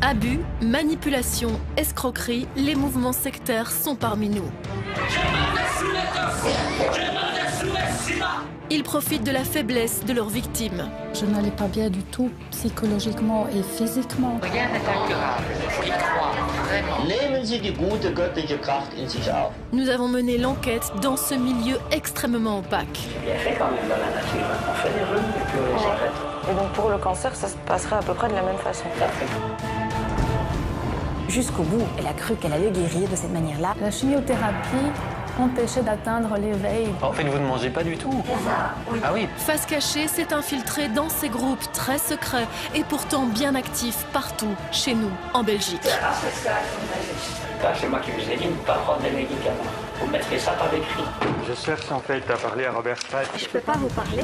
Abus, manipulation, escroquerie, les mouvements sectaires sont parmi nous. Ils profitent de la faiblesse de leurs victimes. Je n'allais pas bien du tout, psychologiquement et physiquement. Rien n'est incurable, j'y crois vraiment. Nehmen Sie die gute göttliche Kraft in sich auf. Nous avons mené l'enquête dans ce milieu extrêmement opaque. C'est bien fait quand même dans la nature. On fait des rhumes et puis on les écrète. Et donc pour le cancer, ça se passerait à peu près de la même façon. Parfait. Jusqu'au bout, elle a cru qu'elle allait guérir de cette manière-là. La chimiothérapie empêchait d'atteindre l'éveil. En fait, vous ne mangez pas du tout. Oui. Ah oui. Face cachée s'est infiltrée dans ces groupes très secrets et pourtant bien actifs partout chez nous en Belgique. C'est moi qui vous ai dit de ne pas prendre des médicaments. Vous mettrez ça par écrit. Je cherche en fait à parler à Robert Pratt. Je peux pas vous parler.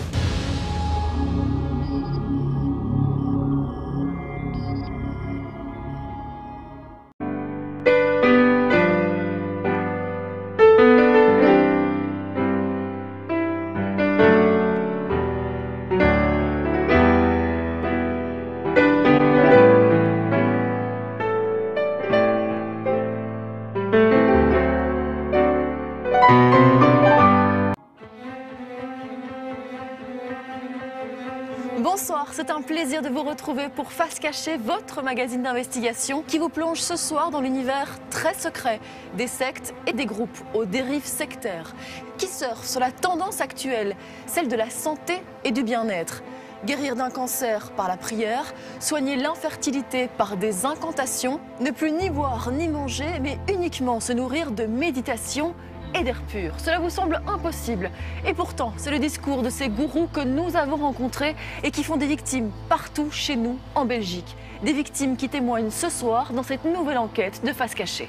Bonsoir, c'est un plaisir de vous retrouver pour Face Cachée, votre magazine d'investigation qui vous plonge ce soir dans l'univers très secret des sectes et des groupes aux dérives sectaires qui surfent sur la tendance actuelle, celle de la santé et du bien-être. Guérir d'un cancer par la prière, soigner l'infertilité par des incantations, ne plus ni boire ni manger, mais uniquement se nourrir de méditation et d'air pur. Cela vous semble impossible. Et pourtant, c'est le discours de ces gourous que nous avons rencontrés et qui font des victimes partout chez nous, en Belgique. Des victimes qui témoignent ce soir dans cette nouvelle enquête de Face Cachée.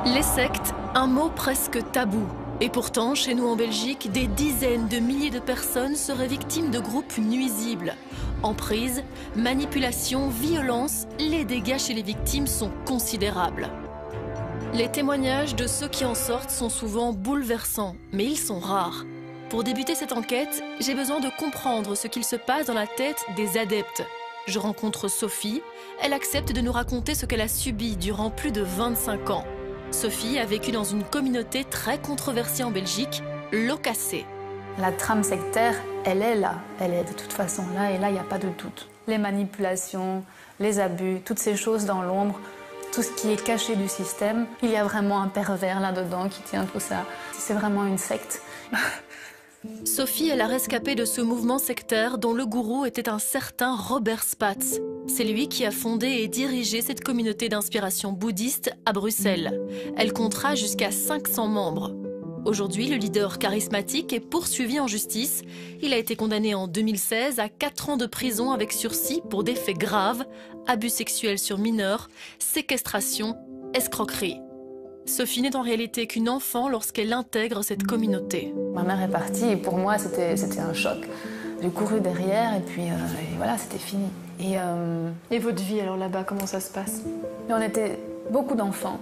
Les sectes, un mot presque tabou. Et pourtant, chez nous en Belgique, des dizaines de milliers de personnes seraient victimes de groupes nuisibles. Emprise, manipulation, violence, les dégâts chez les victimes sont considérables. Les témoignages de ceux qui en sortent sont souvent bouleversants, mais ils sont rares. Pour débuter cette enquête, j'ai besoin de comprendre ce qu'il se passe dans la tête des adeptes. Je rencontre Sophie, elle accepte de nous raconter ce qu'elle a subi durant plus de 25 ans. Sophie a vécu dans une communauté très controversée en Belgique, l'Ocassé. La trame sectaire, elle est là. Elle est de toute façon là et là, il n'y a pas de doute. Les manipulations, les abus, toutes ces choses dans l'ombre, tout ce qui est caché du système, il y a vraiment un pervers là-dedans qui tient tout ça. C'est vraiment une secte. Sophie est la rescapée de ce mouvement sectaire dont le gourou était un certain Robert Spatz. C'est lui qui a fondé et dirigé cette communauté d'inspiration bouddhiste à Bruxelles. Elle comptera jusqu'à 500 membres. Aujourd'hui, le leader charismatique est poursuivi en justice. Il a été condamné en 2016 à 4 ans de prison avec sursis pour des faits graves, abus sexuels sur mineurs, séquestration, escroquerie. Sophie n'est en réalité qu'une enfant lorsqu'elle intègre cette communauté. Ma mère est partie et pour moi, c'était un choc. J'ai couru derrière et puis et voilà, c'était fini. Et votre vie alors là-bas, comment ça se passe? On était beaucoup d'enfants,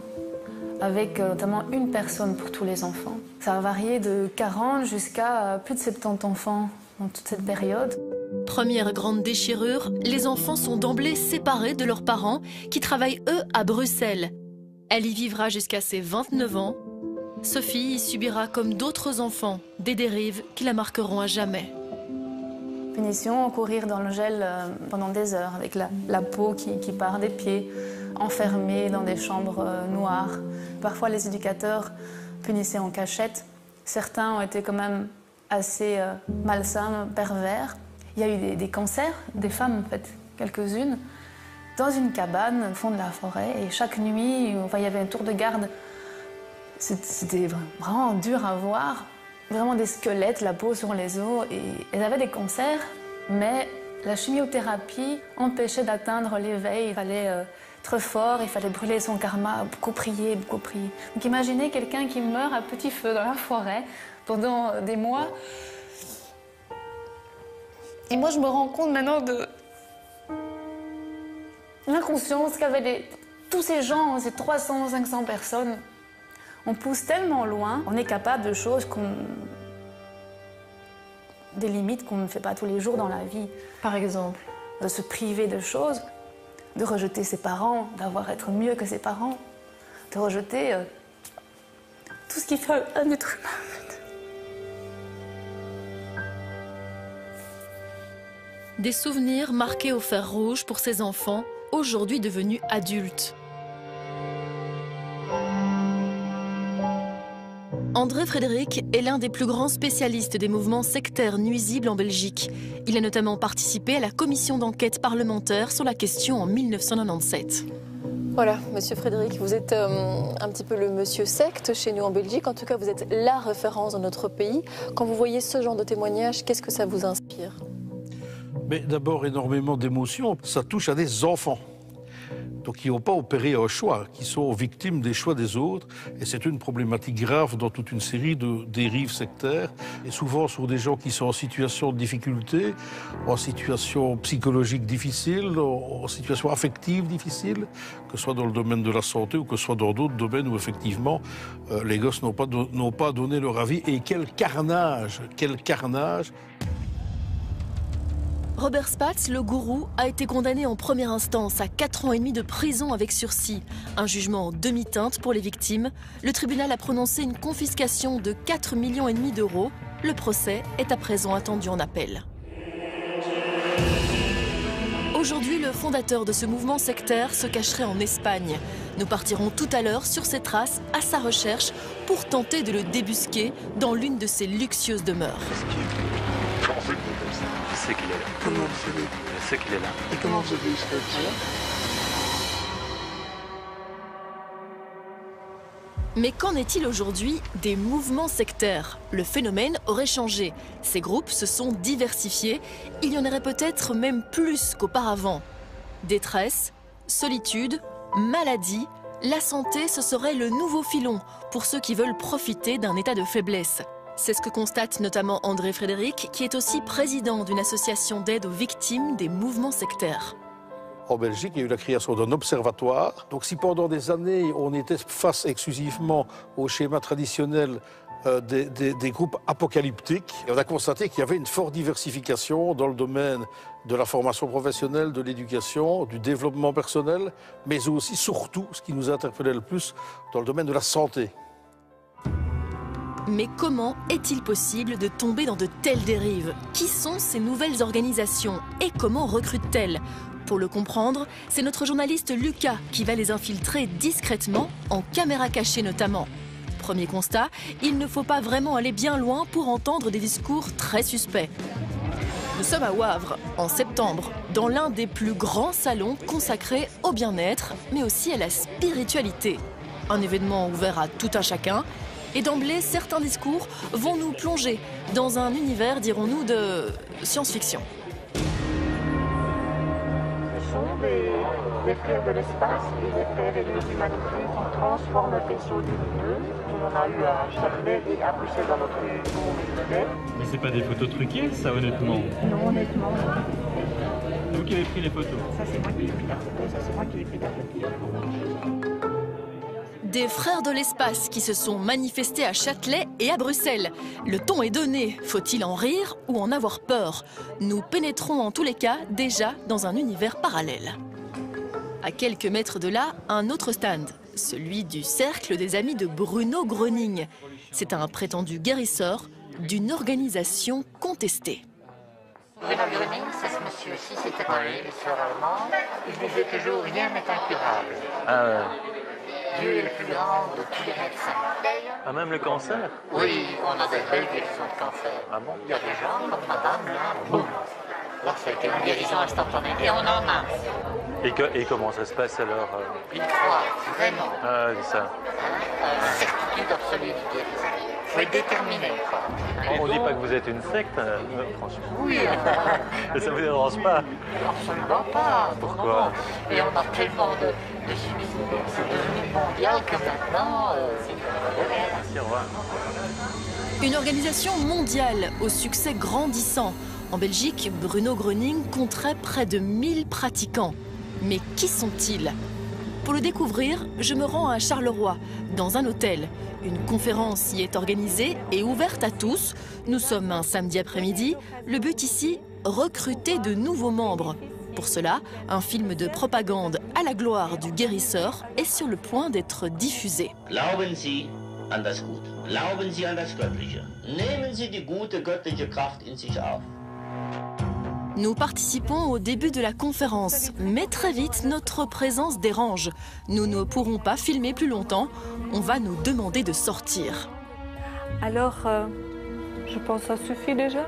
avec notamment une personne pour tous les enfants. Ça a varié de 40 jusqu'à plus de 70 enfants dans toute cette période. Première grande déchirure, les enfants sont d'emblée séparés de leurs parents qui travaillent eux à Bruxelles. Elle y vivra jusqu'à ses 29 ans. Sophie y subira comme d'autres enfants des dérives qui la marqueront à jamais. Punition, courir dans le gel pendant des heures avec la peau qui part des pieds, enfermée dans des chambres noires. Parfois les éducateurs punissaient en cachette. Certains ont été quand même assez malsains, pervers. Il y a eu des cancers, des femmes en fait, quelques-unes, dans une cabane au fond de la forêt. Et chaque nuit, il y avait un tour de garde. C'était vraiment dur à voir. Vraiment des squelettes, la peau sur les os. Et elles avaient des cancers, mais la chimiothérapie empêchait d'atteindre l'éveil. Il fallait être fort, il fallait brûler son karma, beaucoup prier, beaucoup prier. Donc imaginez quelqu'un qui meurt à petit feu dans la forêt pendant des mois. Et moi, je me rends compte maintenant de l'inconscience qu'avaient tous ces gens, ces 300, 500 personnes. On pousse tellement loin, on est capable de choses des limites qu'on ne fait pas tous les jours dans la vie. Par exemple? De se priver de choses, de rejeter ses parents, d'avoir à être mieux que ses parents, de rejeter tout ce qui fait un être humain. Des souvenirs marqués au fer rouge pour ces enfants, aujourd'hui devenus adultes. André Frédéric est l'un des plus grands spécialistes des mouvements sectaires nuisibles en Belgique. Il a notamment participé à la commission d'enquête parlementaire sur la question en 1997. Voilà, monsieur Frédéric, vous êtes un petit peu le monsieur secte chez nous en Belgique. En tout cas, vous êtes la référence dans notre pays. Quand vous voyez ce genre de témoignages, qu'est-ce que ça vous inspire? Mais d'abord, énormément d'émotions. Ça touche à des enfants. Donc, qui n'ont pas opéré un choix, qui sont victimes des choix des autres. Et c'est une problématique grave dans toute une série de dérives sectaires. Et souvent sur des gens qui sont en situation de difficulté, en situation psychologique difficile, en situation affective difficile, que ce soit dans le domaine de la santé ou que ce soit dans d'autres domaines où effectivement les gosses n'ont pas donné leur avis. Et quel carnage, quel carnage! Robert Spatz, le gourou, a été condamné en première instance à 4 ans et demi de prison avec sursis. Un jugement en demi-teinte pour les victimes. Le tribunal a prononcé une confiscation de 4,5 millions d'euros. Le procès est à présent attendu en appel. Aujourd'hui, le fondateur de ce mouvement sectaire se cacherait en Espagne. Nous partirons tout à l'heure sur ses traces, à sa recherche, pour tenter de le débusquer dans l'une de ses luxueuses demeures. Je sais qu'il est là. Comment vous savez? Je sais qu'il est là. Et comment vous avez eu ce résultat? Mais qu'en est-il aujourd'hui des mouvements sectaires? Le phénomène aurait changé. Ces groupes se sont diversifiés. Il y en aurait peut-être même plus qu'auparavant. Détresse, solitude, maladie, la santé, ce serait le nouveau filon pour ceux qui veulent profiter d'un état de faiblesse. C'est ce que constate notamment André Frédéric, qui est aussi président d'une association d'aide aux victimes des mouvements sectaires. En Belgique, il y a eu la création d'un observatoire. Donc si pendant des années, on était face exclusivement au schéma traditionnel des groupes apocalyptiques, on a constaté qu'il y avait une forte diversification dans le domaine de la formation professionnelle, de l'éducation, du développement personnel, mais aussi, surtout, ce qui nous interpellait le plus, dans le domaine de la santé. Mais comment est-il possible de tomber dans de telles dérives? Qui sont ces nouvelles organisations et comment recrutent-elles? Pour le comprendre, c'est notre journaliste Lucas qui va les infiltrer discrètement, en caméra cachée notamment. Premier constat, il ne faut pas vraiment aller bien loin pour entendre des discours très suspects. Nous sommes à Wavre, en septembre, dans l'un des plus grands salons consacrés au bien-être, mais aussi à la spiritualité. Un événement ouvert à tout un chacun. Et d'emblée, certains discours vont nous plonger dans un univers, dirons-nous, de science-fiction. Ce sont des frères de l'espace et des frères et de l'humanité qui transforment le vaisseau lumineux. On en a eu à Châtelet et à Bruxelles dans notre cours. Mais c'est pas des photos truquées, ça, honnêtement? Non, honnêtement, non. C'est vous qui avez pris les photos? Ça, c'est moi qui ai pris la photo, ça, c'est moi qui ai pris la photo. Des frères de l'espace qui se sont manifestés à Châtelet et à Bruxelles. Le ton est donné. Faut-il en rire ou en avoir peur? Nous pénétrons en tous les cas déjà dans un univers parallèle. À quelques mètres de là, un autre stand, celui du Cercle des Amis de Bruno Gröning. C'est un prétendu guérisseur d'une organisation contestée. Bruno Gröning, c'est ce monsieur-ci, c'était un guérisseur allemand. Il disait toujours rien n'est incurable. Ah ouais. Dieu est le plus grand de tous les médecins. Ah, même le cancer? Oui, on a des belles guérisons de cancer. Ah bon? Il y a des gens comme madame, là, boum. Là, c'était une guérison instantanée. Et on en a. Et comment ça se passe alors? Il croit, vraiment. Ah, c'est ça. Certitude absolue de guérison. Il faut être déterminé, quoi. On dit pas que vous êtes une secte, franchement. Oui. Ça vous dérange pas? Absolument pas. Pourquoi? Et on a tellement de succès. C'est devenu mondial que maintenant... Merci, au revoir. Une organisation mondiale au succès grandissant. En Belgique, Bruno Gröning compterait près de 1000 pratiquants. Mais qui sont-ils? Pour le découvrir, je me rends à Charleroi, dans un hôtel. Une conférence y est organisée et ouverte à tous. Nous sommes un samedi après-midi. Le but ici, recruter de nouveaux membres. Pour cela, un film de propagande à la gloire du guérisseur est sur le point d'être diffusé. Glauben Sie an das Gute. Glauben Sie an das Göttliche. Nehmen Sie die gute göttliche Kraft in sich auf. Nous participons au début de la conférence, mais très vite, notre présence dérange. Nous ne pourrons pas filmer plus longtemps. On va nous demander de sortir. Alors, je pense que ça suffit déjà.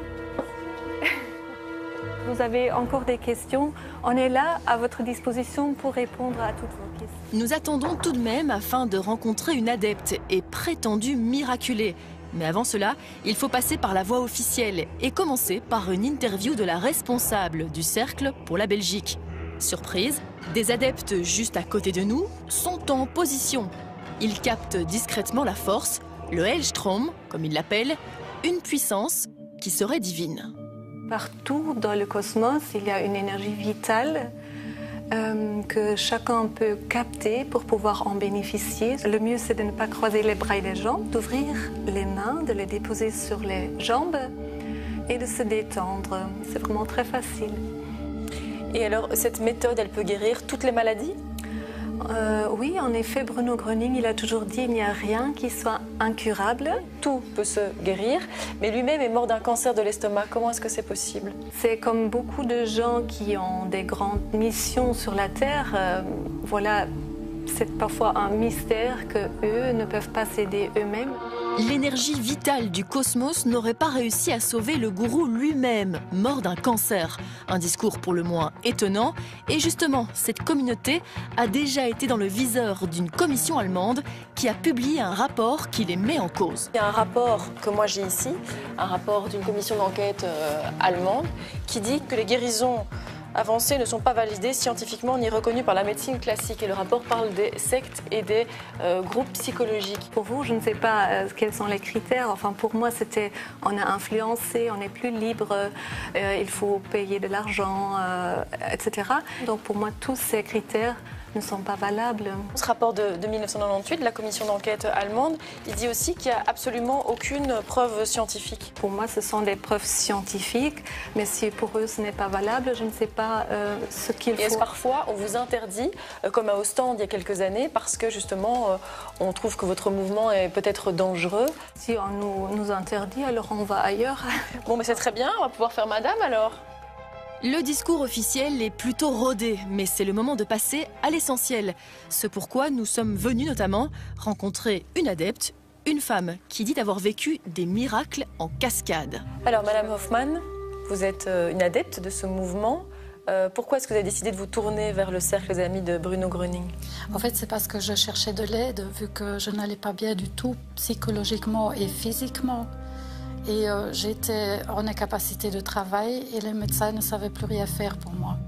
Vous avez encore des questions? On est là à votre disposition pour répondre à toutes vos questions. Nous attendons tout de même afin de rencontrer une adepte et prétendue miraculée. Mais avant cela, il faut passer par la voie officielle et commencer par une interview de la responsable du cercle pour la Belgique. Surprise, des adeptes juste à côté de nous sont en position. Ils captent discrètement la force, le Hellstrom, comme ils l'appellent, une puissance qui serait divine. Partout dans le cosmos, il y a une énergie vitale que chacun peut capter pour pouvoir en bénéficier. Le mieux, c'est de ne pas croiser les bras et les jambes, d'ouvrir les mains, de les déposer sur les jambes et de se détendre. C'est vraiment très facile. Et alors, cette méthode, elle peut guérir toutes les maladies? Oui, en effet, Bruno Gröning, il a toujours dit qu'il n'y a rien qui soit incurable. Tout peut se guérir, mais lui-même est mort d'un cancer de l'estomac. Comment est-ce que c'est possible? C'est comme beaucoup de gens qui ont des grandes missions sur la Terre. Voilà, c'est parfois un mystère qu'eux ne peuvent pas s'aider eux-mêmes. L'énergie vitale du cosmos n'aurait pas réussi à sauver le gourou lui-même, mort d'un cancer. Un discours pour le moins étonnant. Et justement, cette communauté a déjà été dans le viseur d'une commission allemande qui a publié un rapport qui les met en cause. Il y a un rapport que moi j'ai ici, un rapport d'une commission d'enquête allemande qui dit que les guérisons avancées ne sont pas validées scientifiquement ni reconnues par la médecine classique. Et le rapport parle des sectes et des groupes psychologiques. Pour vous, je ne sais pas quels sont les critères. Enfin, pour moi, c'était on a influencé, on est plus libre, il faut payer de l'argent, etc. Donc pour moi, tous ces critères ne sont pas valables. Ce rapport de 1998 de la commission d'enquête allemande, il dit aussi qu'il n'y a absolument aucune preuve scientifique. Pour moi, ce sont des preuves scientifiques, mais si pour eux ce n'est pas valable, je ne sais pas ce qu'il faut. Et est-ce parfois on vous interdit, comme à Ostende il y a quelques années, parce que justement on trouve que votre mouvement est peut-être dangereux? Si on nous interdit, alors on va ailleurs. Bon, mais c'est très bien, on va pouvoir faire madame alors. Le discours officiel est plutôt rodé, mais c'est le moment de passer à l'essentiel. Ce pourquoi nous sommes venus notamment rencontrer une adepte, une femme qui dit avoir vécu des miracles en cascade. Alors Madame Hoffmann, vous êtes une adepte de ce mouvement. Pourquoi est-ce que vous avez décidé de vous tourner vers le cercle des amis de Bruno Gröning? En fait, c'est parce que je cherchais de l'aide, vu que je n'allais pas bien du tout psychologiquement et physiquement. Et j'étais en incapacité de travail et les médecins ne savaient plus rien faire pour moi.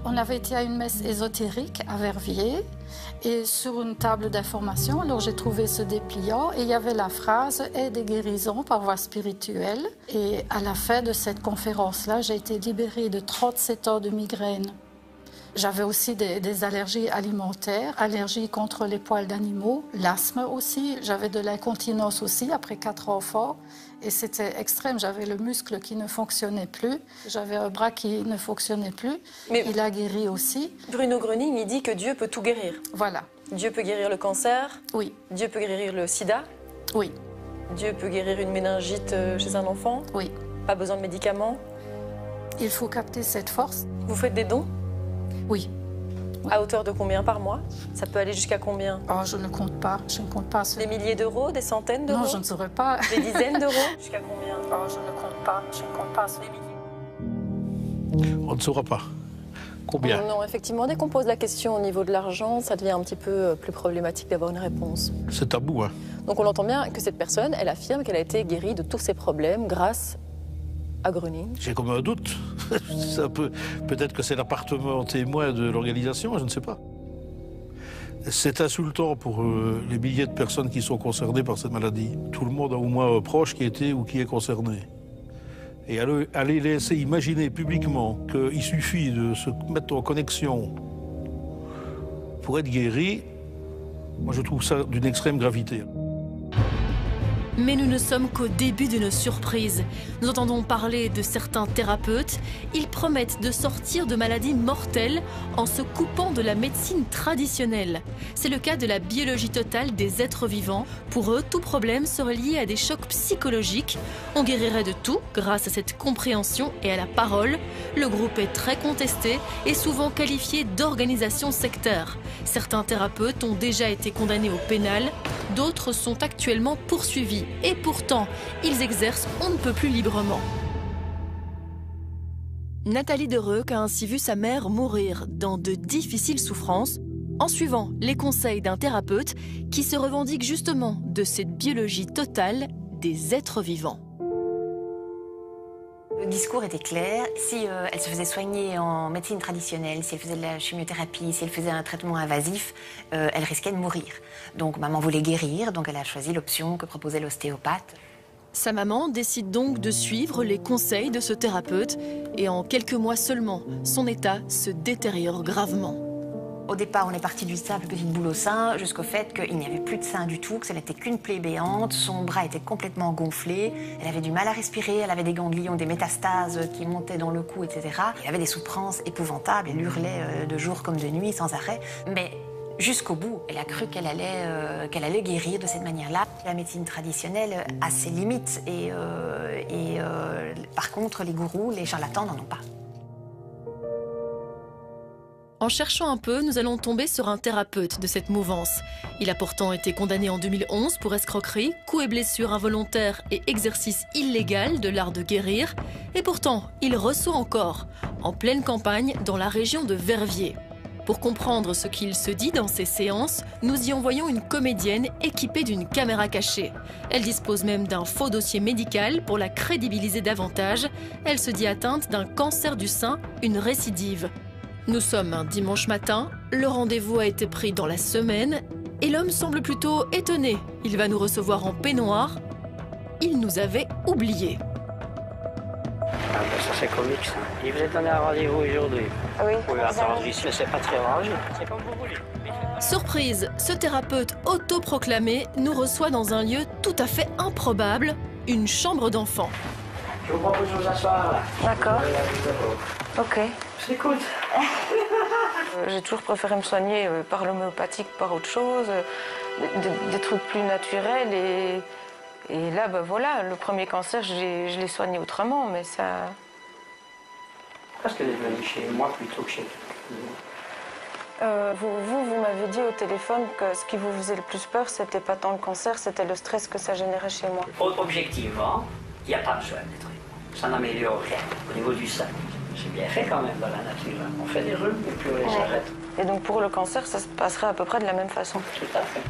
On avait été à une messe ésotérique à Verviers et sur une table d'information, alors j'ai trouvé ce dépliant et il y avait la phrase « aide et guérison par voie spirituelle ». Et à la fin de cette conférence-là, j'ai été libérée de 37 ans de migraine. J'avais aussi des allergies alimentaires, allergies contre les poils d'animaux, l'asthme aussi. J'avais de l'incontinence aussi après 4 enfants. Et c'était extrême. J'avais le muscle qui ne fonctionnait plus. J'avais un bras qui ne fonctionnait plus. Mais il a guéri aussi. Bruno Gröning, il dit que Dieu peut tout guérir. Voilà. Dieu peut guérir le cancer. Oui. Dieu peut guérir le sida. Oui. Dieu peut guérir une méningite chez un enfant. Oui. Pas besoin de médicaments. Il faut capter cette force. Vous faites des dons? Oui. À hauteur de combien par mois? Ça peut aller jusqu'à combien? Oh, je ne compte pas. Je ne compte pas. Des milliers d'euros? Des centaines d'euros? Non, je ne saurais pas. Des dizaines d'euros? Jusqu'à combien? Oh, je ne compte pas. Je ne compte pas. Des milliers. On ne saura pas. Combien? Non, effectivement, dès qu'on pose la question au niveau de l'argent, ça devient un petit peu plus problématique d'avoir une réponse. C'est tabou, hein. Donc on entend bien que cette personne, elle affirme qu'elle a été guérie de tous ses problèmes grâce à Gröning. J'ai comme un doute. Peut-être que c'est l'appartement témoin de l'organisation, je ne sais pas. C'est insultant pour les milliers de personnes qui sont concernées par cette maladie. Tout le monde a au moins un proche qui était ou qui est concerné. Et aller laisser imaginer publiquement qu'il suffit de se mettre en connexion pour être guéri, moi je trouve ça d'une extrême gravité. Mais nous ne sommes qu'au début d'une surprise. Nous entendons parler de certains thérapeutes. Ils promettent de sortir de maladies mortelles en se coupant de la médecine traditionnelle. C'est le cas de la biologie totale des êtres vivants. Pour eux, tout problème serait lié à des chocs psychologiques. On guérirait de tout grâce à cette compréhension et à la parole. Le groupe est très contesté et souvent qualifié d'organisation sectaire. Certains thérapeutes ont déjà été condamnés au pénal. D'autres sont actuellement poursuivis. Et pourtant, ils exercent on ne peut plus librement. Nathalie Dereuc a ainsi vu sa mère mourir dans de difficiles souffrances en suivant les conseils d'un thérapeute qui se revendique justement de cette biologie totale des êtres vivants. Le discours était clair. Si elle se faisait soigner en médecine traditionnelle, si elle faisait de la chimiothérapie, si elle faisait un traitement invasif, elle risquait de mourir. Donc maman voulait guérir, donc elle a choisi l'option que proposait l'ostéopathe. Sa maman décide donc de suivre les conseils de ce thérapeute et en quelques mois seulement, son état se détériore gravement. Au départ, on est parti du simple petite boule au sein jusqu'au fait qu'il n'y avait plus de sein du tout, que ce n'était qu'une plaie béante, son bras était complètement gonflé, elle avait du mal à respirer, elle avait des ganglions, des métastases qui montaient dans le cou, etc. Elle avait des souffrances épouvantables, elle hurlait de jour comme de nuit sans arrêt. Mais jusqu'au bout, elle a cru qu'elle allait guérir de cette manière-là. La médecine traditionnelle a ses limites et par contre, les gourous, les charlatans n'en ont pas. En cherchant un peu, nous allons tomber sur un thérapeute de cette mouvance. Il a pourtant été condamné en 2011 pour escroquerie, coups et blessures involontaires et exercice illégal de l'art de guérir. Et pourtant, il reçoit encore, en pleine campagne, dans la région de Verviers. Pour comprendre ce qu'il se dit dans ces séances, nous y envoyons une comédienne équipée d'une caméra cachée. Elle dispose même d'un faux dossier médical pour la crédibiliser davantage. Elle se dit atteinte d'un cancer du sein, une récidive. Nous sommes un dimanche matin, le rendez-vous a été pris dans la semaine et l'homme semble plutôt étonné. Il va nous recevoir en peignoir. Il nous avait oubliés. Ah ben ça c'est comique ça. Il vous a donné un rendez-vous aujourd'hui. Oui. Vous pouvez attendre ici, c'est pas très rangé. C'est comme vous voulez. Surprise, ce thérapeute autoproclamé nous reçoit dans un lieu tout à fait improbable, une chambre d'enfant. Je vous propose de vous asseoir là. D'accord. Ok. J'écoute. J'ai toujours préféré me soigner par l'homéopathique, par autre chose, des trucs plus naturels. Et là, ben voilà, le premier cancer, je l'ai soigné autrement, mais ça... Parce que vous êtes venu chez moi plutôt que chez Vous m'avez dit au téléphone que ce qui vous faisait le plus peur, c'était pas tant le cancer, c'était le stress que ça générait chez moi. Objectivement, il n'y a pas besoin de traitement. Ça n'améliore rien au niveau du sein. C'est bien fait quand même dans la nature. On fait des rhumes et puis on les arrête. Et donc pour le cancer, ça se passerait à peu près de la même façon. Tout à fait.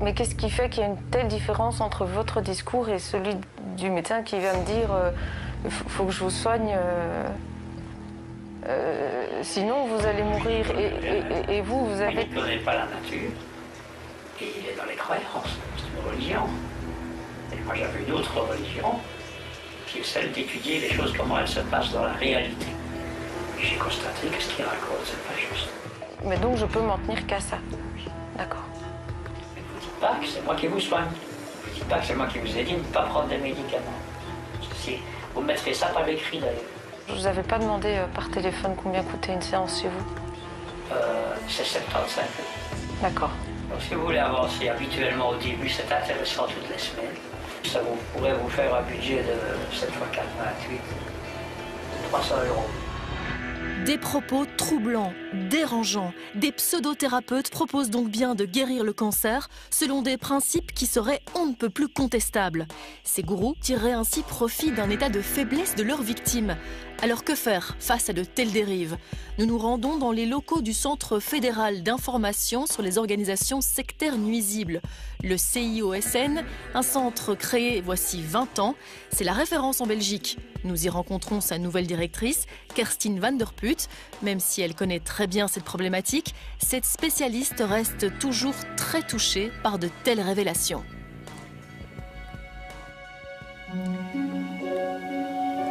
Mais qu'est-ce qui fait qu'il y a une telle différence entre votre discours et celui du médecin qui va me dire faut que je vous soigne, sinon vous allez mourir et vous avez... Il ne connaît pas la nature et il est dans les croyances. C'est une religion. Et moi j'avais une autre religion qui est celle d'étudier les choses, comment elles se passent dans la réalité. Et j'ai constaté que ce qu'il raconte, c'est pas juste. Mais donc je peux m'en tenir qu'à ça. D'accord. Mais vous ne dites pas que c'est moi qui vous soigne. Vous ne dites pas que c'est moi qui vous ai dit de ne pas prendre des médicaments. Si vous mettrez ça par écrit d'ailleurs. Je ne vous avais pas demandé par téléphone combien coûtait une séance chez vous. C'est 75. D'accord. Donc si vous voulez avancer habituellement au début, c'est intéressant toutes les semaines. Ça pourrait vous faire un budget de 7 x 4, 28, 300 €. Des propos troublants, dérangeants. Des pseudothérapeutes proposent donc bien de guérir le cancer selon des principes qui seraient on ne peut plus contestables. Ces gourous tireraient ainsi profit d'un état de faiblesse de leurs victimes. Alors que faire face à de telles dérives? Nous nous rendons dans les locaux du Centre fédéral d'information sur les organisations sectaires nuisibles, le CIOSN, un centre créé voici 20 ans. C'est la référence en Belgique. Nous y rencontrons sa nouvelle directrice, Kerstin van der Put. Même si elle connaît très bien cette problématique, cette spécialiste reste toujours très touchée par de telles révélations.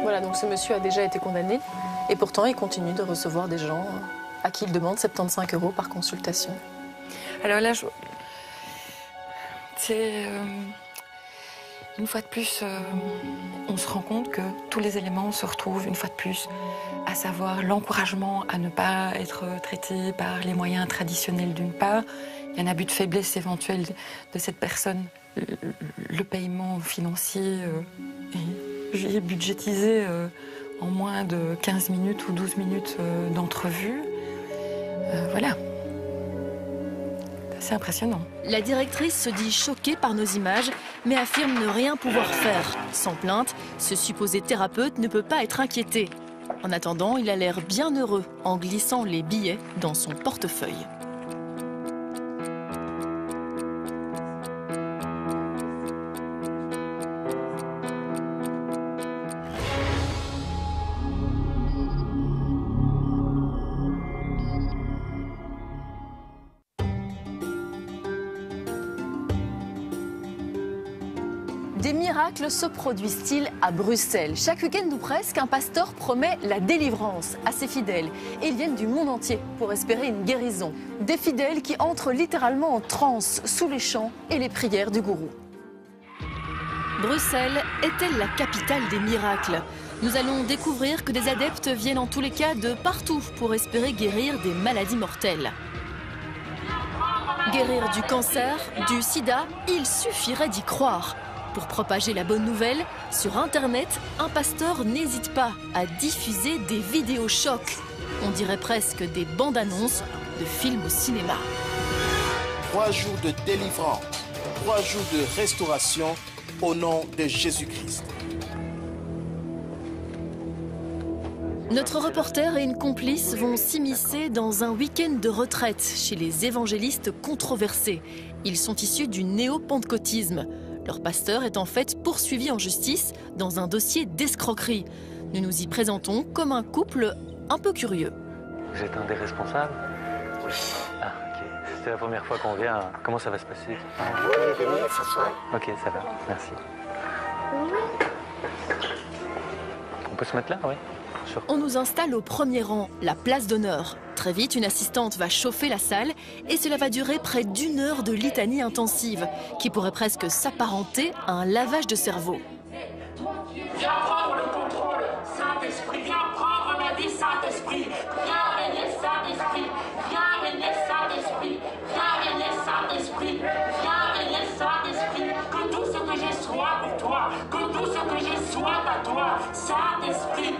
Voilà, donc ce monsieur a déjà été condamné et pourtant il continue de recevoir des gens à qui il demande 75 € par consultation. Alors là, c'est... Une fois de plus, on se rend compte que tous les éléments se retrouvent une fois de plus, à savoir l'encouragement à ne pas être traité par les moyens traditionnels d'une part. Il y a un abus de faiblesse éventuel de cette personne. Le paiement financier est budgétisé en moins de 15 minutes ou 12 minutes d'entrevue. Voilà. C'est impressionnant. La directrice se dit choquée par nos images, mais affirme ne rien pouvoir faire. Sans plainte, ce supposé thérapeute ne peut pas être inquiété. En attendant, il a l'air bien heureux en glissant les billets dans son portefeuille. Des miracles se produisent-ils à Bruxelles? Chaque week-end ou presque, un pasteur promet la délivrance à ses fidèles. Et ils viennent du monde entier pour espérer une guérison. Des fidèles qui entrent littéralement en transe sous les chants et les prières du gourou. Bruxelles est-elle la capitale des miracles? Nous allons découvrir que des adeptes viennent en tous les cas de partout pour espérer guérir des maladies mortelles. Guérir du cancer, du sida, il suffirait d'y croire. Pour propager la bonne nouvelle, sur Internet, un pasteur n'hésite pas à diffuser des vidéos chocs. On dirait presque des bandes annonces de films au cinéma. 3 jours de délivrance, 3 jours de restauration au nom de Jésus-Christ. Notre reporter et une complice vont s'immiscer dans un week-end de retraite chez les évangélistes controversés. Ils sont issus du néo-pentecôtisme. Leur pasteur est en fait poursuivi en justice dans un dossier d'escroquerie. Nous nous y présentons comme un couple un peu curieux. Vous êtes un des responsables? Oui. Ah, ok. C'est la première fois qu'on vient. Comment ça va se passer? Vous pouvez venir s'asseoir. Ok, ça va. Merci. On peut se mettre là, oui? Sure. On nous installe au premier rang, la place d'honneur. Très vite, une assistante va chauffer la salle et cela va durer près d'1 heure de litanie intensive, qui pourrait presque s'apparenter à un lavage de cerveau. Viens prendre le contrôle, Saint-Esprit, viens prendre ma vie, Saint-Esprit. Viens régner, Saint-Esprit, viens régner, Saint-Esprit, viens régner, Saint-Esprit, viens régner, Saint-Esprit. Que tout ce que j'ai soit pour toi, que tout ce que j'ai soit à toi, Saint-Esprit.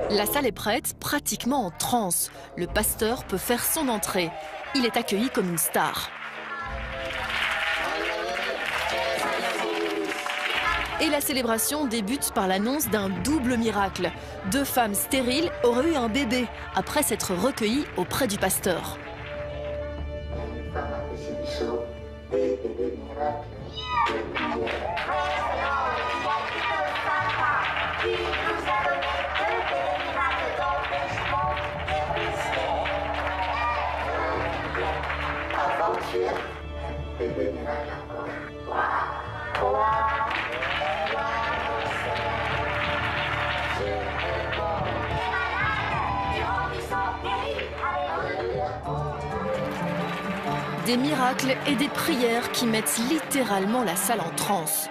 La salle est prête, pratiquement en transe. Le pasteur peut faire son entrée. Il est accueilli comme une star. Et la célébration débute par l'annonce d'un double miracle. 2 femmes stériles auraient eu un bébé après s'être recueillies auprès du pasteur. Des miracles et des prières qui mettent littéralement la salle en transe.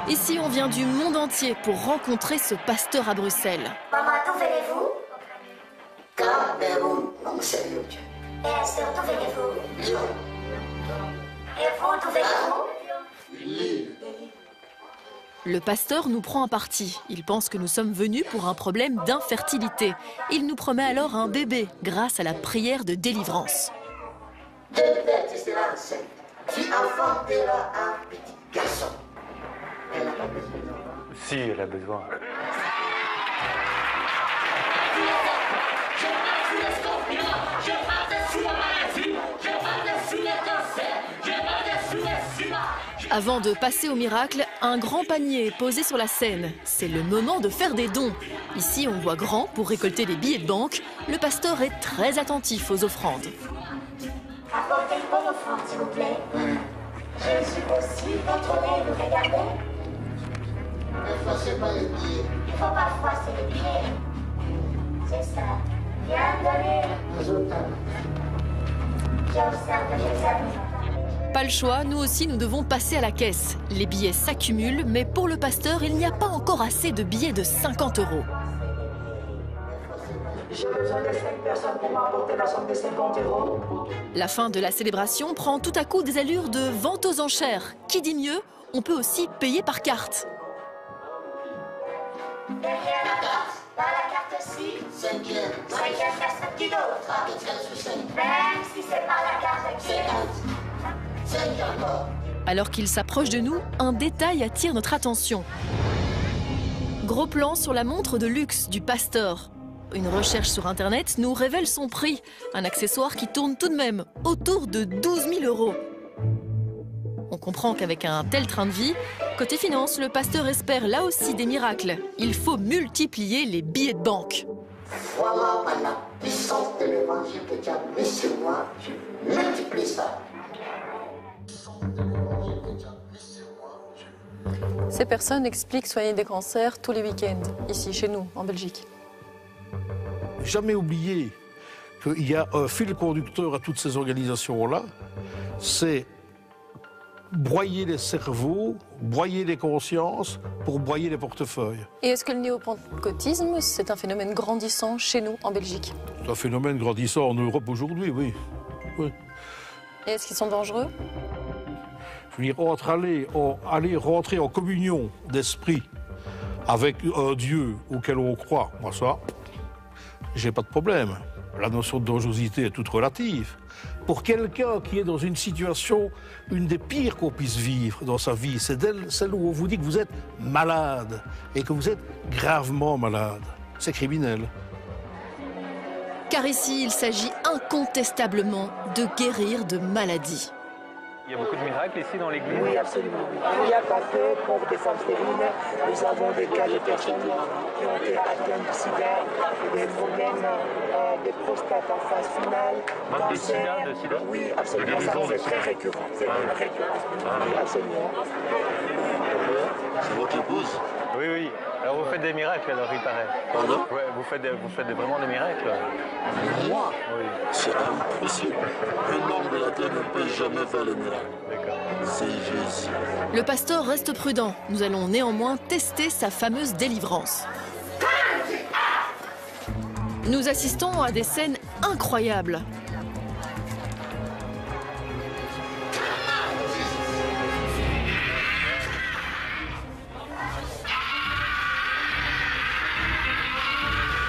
Ici, on vient du monde entier pour rencontrer ce pasteur à Bruxelles. Maman, d'où venez-vous? Cameroun, mon Seigneur Dieu. Et Esther, d'où venez-vous? Lyon. Et vous, d'où venez-vous? Lille. Le pasteur nous prend un parti. Il pense que nous sommes venus pour un problème d'infertilité. Il nous promet alors un bébé grâce à la prière de délivrance. De fait, tu seras enceinte. Tu enfanteras un petit garçon. Elle n'a pas besoin d'enfant. Si, elle a besoin. Avant de passer au miracle, un grand panier est posé sur la scène. C'est le moment de faire des dons. Ici, on voit grand pour récolter des billets de banque. Le pasteur est très attentif aux offrandes. Apportez une bonne offrande, s'il vous plaît. Je suis aussi votre nez, vous regardez. Ne froissez pas les pieds. Il ne faut pas froisser les pieds. C'est ça. Viens donner. J'observe. Pas le choix, nous aussi nous devons passer à la caisse. Les billets s'accumulent, mais pour le pasteur, il n'y a pas encore assez de billets de 50 €. J'ai besoin de 5 personnes pour m'apporter la somme de 50 €. La fin de la célébration prend tout à coup des allures de vente aux enchères. Qui dit mieux, on peut aussi payer par carte. Derrière dans la carte aussi. 5e. 5e personne qui d'autre. Ah, 5. Même si c'est pas la carte qui est. 5 encore. Alors qu'il s'approche de nous, un détail attire notre attention. Gros plan sur la montre de luxe du pasteur. Une recherche sur Internet nous révèle son prix, un accessoire qui tourne tout de même autour de 12 000 €. On comprend qu'avec un tel train de vie, côté finance, le pasteur espère là aussi des miracles. Il faut multiplier les billets de banque. Voilà par la puissance de l'évangile que tu as mis sur moi, je multiplie ça. Ces personnes expliquent soigner des cancers tous les week-ends, ici, chez nous, en Belgique. Jamais oublier qu'il y a un fil conducteur à toutes ces organisations-là, c'est broyer les cerveaux, broyer les consciences pour broyer les portefeuilles. Et est-ce que le néopentecôtisme, c'est un phénomène grandissant chez nous, en Belgique? C'est un phénomène grandissant en Europe aujourd'hui, oui. Oui. Et est-ce qu'ils sont dangereux? Je veux dire, entre aller rentrer en communion d'esprit avec un Dieu auquel on croit, moi ça, j'ai pas de problème. La notion de dangerosité est toute relative. Pour quelqu'un qui est dans une situation, une des pires qu'on puisse vivre dans sa vie, c'est celle où on vous dit que vous êtes malade et que vous êtes gravement malade. C'est criminel. Car ici, il s'agit incontestablement de guérir de maladies. Il y a beaucoup de miracles ici dans l'église? Oui, absolument. Il n'y a pas que pour des femmes stériles. Nous avons des cas de personnes qui ont été atteintes du sida, des problèmes de prostate en phase finale. Même du sida, Oui, absolument. C'est très récurrent. C'est récurrent. Oui, absolument. C'est votre épouse? Oui, oui. Alors vous faites des miracles, alors il paraît. Pardon? Ouais, vous faites vraiment des miracles. Moi? Oui. C'est impossible. Un homme de la terre ne peut jamais faire le miracle. D'accord. C'est Jésus. Le pasteur reste prudent. Nous allons néanmoins tester sa fameuse délivrance. Nous assistons à des scènes incroyables.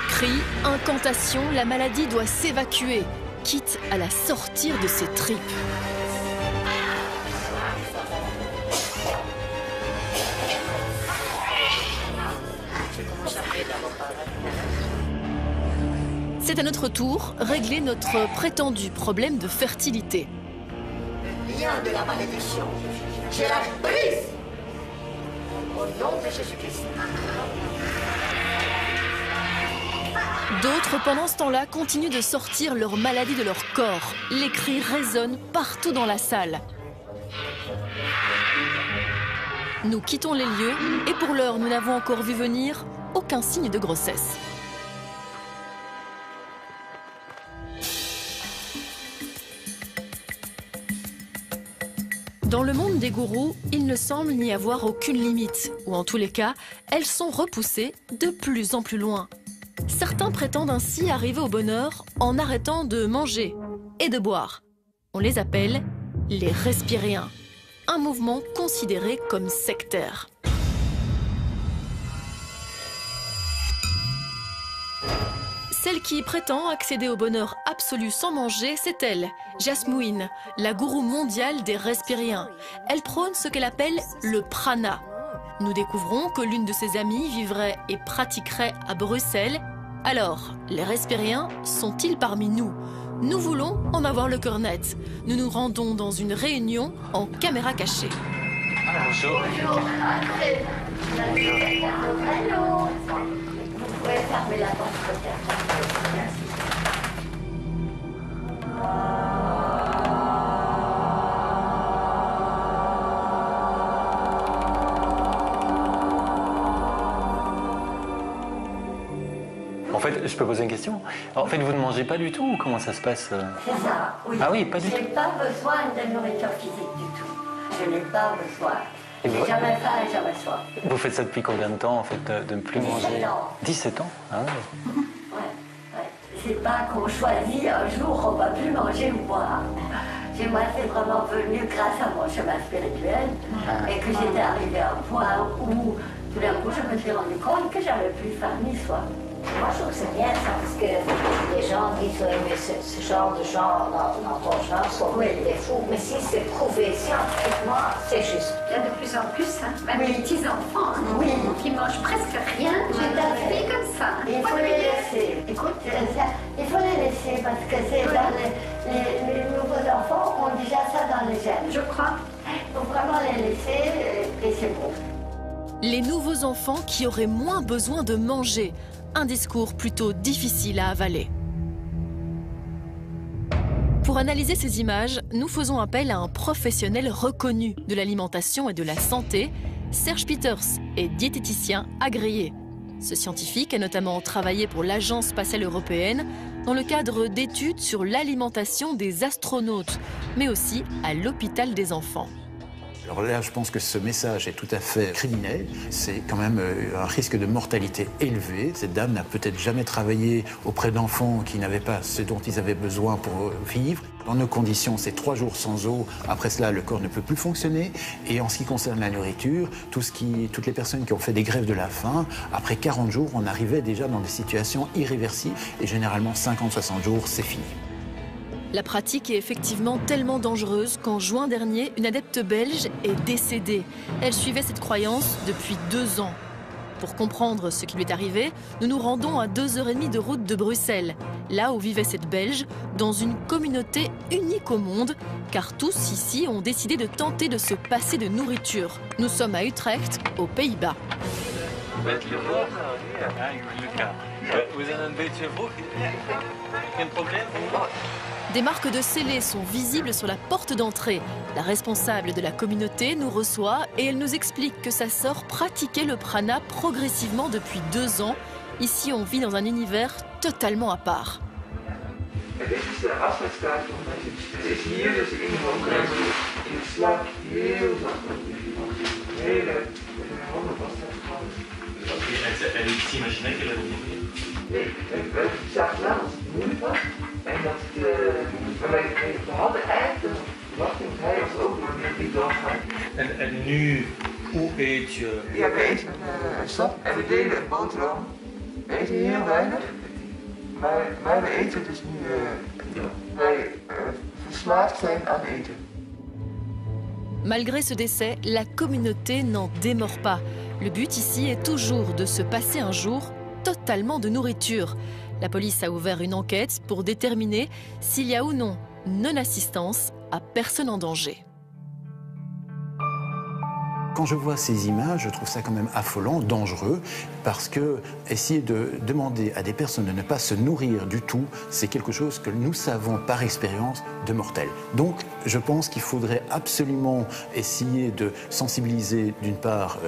Cris, incantations, la maladie doit s'évacuer, quitte à la sortir de ses tripes. C'est à notre tour régler notre prétendu problème de fertilité. Le lien de la malédiction, je la brise au nom de Jésus-Christ. D'autres, pendant ce temps-là, continuent de sortir leur maladie de leur corps. Les cris résonnent partout dans la salle. Nous quittons les lieux et pour l'heure, nous n'avons encore vu venir aucun signe de grossesse. Dans le monde des gourous, il ne semble n'y avoir aucune limite, ou en tous les cas, elles sont repoussées de plus en plus loin. Certains prétendent ainsi arriver au bonheur en arrêtant de manger et de boire. On les appelle les respiriens, un mouvement considéré comme sectaire. Celle qui prétend accéder au bonheur absolu sans manger, c'est elle, Jasmouine, la gourou mondiale des respiriens. Elle prône ce qu'elle appelle le prana. Nous découvrons que l'une de ses amies vivrait et pratiquerait à Bruxelles. Alors, les respiriens sont-ils parmi nous? Nous voulons en avoir le cœur net. Nous nous rendons dans une réunion en caméra cachée. Bonjour. Vous pouvez fermer la porte peut-être. Merci. En fait, je peux poser une question? En fait, vous ne mangez pas du tout ou comment ça se passe? C'est ça, oui. Ah oui, pas du tout. Je n'ai pas besoin de nourriture physique du tout. Je n'ai pas besoin. Et J'ai vous- jamais faim et jamais soif. Vous faites ça depuis combien de temps, en fait, de ne plus 17 manger? ans. 17 ans? Ah ouais. C'est pas qu'on choisit un jour on va plus manger ou boire. Moi, c'est vraiment venu grâce à mon chemin spirituel et que j'étais arrivée à un point où tout d'un coup je me suis rendu compte que j'avais plus faim ni soif. Moi, je trouve que c'est bien ça, parce que les gens disent oui, mais ce genre de gens dans ton genre sont des fous. Mais si c'est prouvé scientifiquement, c'est juste. Il y a de plus en plus, même les petits-enfants, qui mangent presque rien. J'ai ta fille comme ça. Il faut les laisser. Écoute, il faut les laisser parce que c'est dans les nouveaux enfants ont déjà ça dans les gènes. Je crois. Il faut vraiment les laisser et c'est bon. Les nouveaux enfants qui auraient moins besoin de manger. Un discours plutôt difficile à avaler. Pour analyser ces images, nous faisons appel à un professionnel reconnu de l'alimentation et de la santé. Serge Peters est diététicien agréé. Ce scientifique a notamment travaillé pour l'Agence spatiale européenne dans le cadre d'études sur l'alimentation des astronautes, mais aussi à l'hôpital des enfants. Alors là, je pense que ce message est tout à fait criminel. C'est quand même un risque de mortalité élevé. Cette dame n'a peut-être jamais travaillé auprès d'enfants qui n'avaient pas ce dont ils avaient besoin pour vivre. Dans nos conditions, c'est 3 jours sans eau. Après cela, le corps ne peut plus fonctionner. Et en ce qui concerne la nourriture, toutes les personnes qui ont fait des grèves de la faim, après 40 jours, on arrivait déjà dans des situations irréversibles. Et généralement, 50-60 jours, c'est fini. La pratique est effectivement tellement dangereuse qu'en juin dernier, une adepte belge est décédée. Elle suivait cette croyance depuis 2 ans. Pour comprendre ce qui lui est arrivé, nous nous rendons à 2h30 de route de Bruxelles, là où vivait cette Belge, dans une communauté unique au monde, car tous ici ont décidé de tenter de se passer de nourriture. Nous sommes à Utrecht, aux Pays-Bas. Des marques de scellés sont visibles sur la porte d'entrée. La responsable de la communauté nous reçoit et elle nous explique que sa sœur pratiquait le prana progressivement depuis 2 ans. Ici, on vit dans un univers totalement à part. Elle s'imaginait qu'elle allait mourir? Nee, ik zag namens moeilijk was. En dat we hadden eigenlijk de verwachting dat hij ons ook niet doorgaan. En nu, hoe eet je? Ja, we eten een sap en we delen een boterham. We eten heel weinig. Maar we eten dus nu, wij verslaafd zijn aan eten. Malgré ce décès, la communauté n'en démord pas. Le but ici est toujours de se passer un jour totalement de nourriture. La police a ouvert une enquête pour déterminer s'il y a ou non non-assistance à personne en danger. Quand je vois ces images, je trouve ça quand même affolant, dangereux, parce que essayer de demander à des personnes de ne pas se nourrir du tout, c'est quelque chose que nous savons par expérience de mortel. Donc, je pense qu'il faudrait absolument essayer de sensibiliser d'une part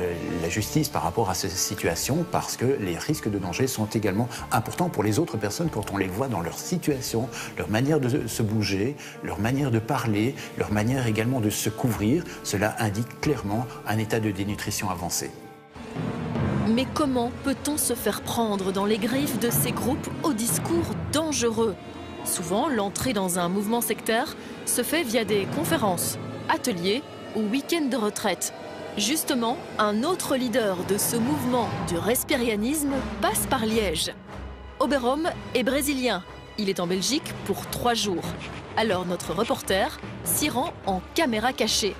la justice par rapport à ces situations, parce que les risques de danger sont également importants pour les autres personnes quand on les voit dans leur situation, leur manière de se bouger, leur manière de parler, leur manière également de se couvrir. Cela indique clairement un état de dénutrition avancé. Mais comment peut-on se faire prendre dans les griffes de ces groupes au discours dangereux? Souvent, l'entrée dans un mouvement sectaire se fait via des conférences, ateliers ou week-ends de retraite. Justement, un autre leader de ce mouvement du respirianisme passe par Liège. Oberom est brésilien. Il est en Belgique pour 3 jours. Alors notre reporter s'y rend en caméra cachée.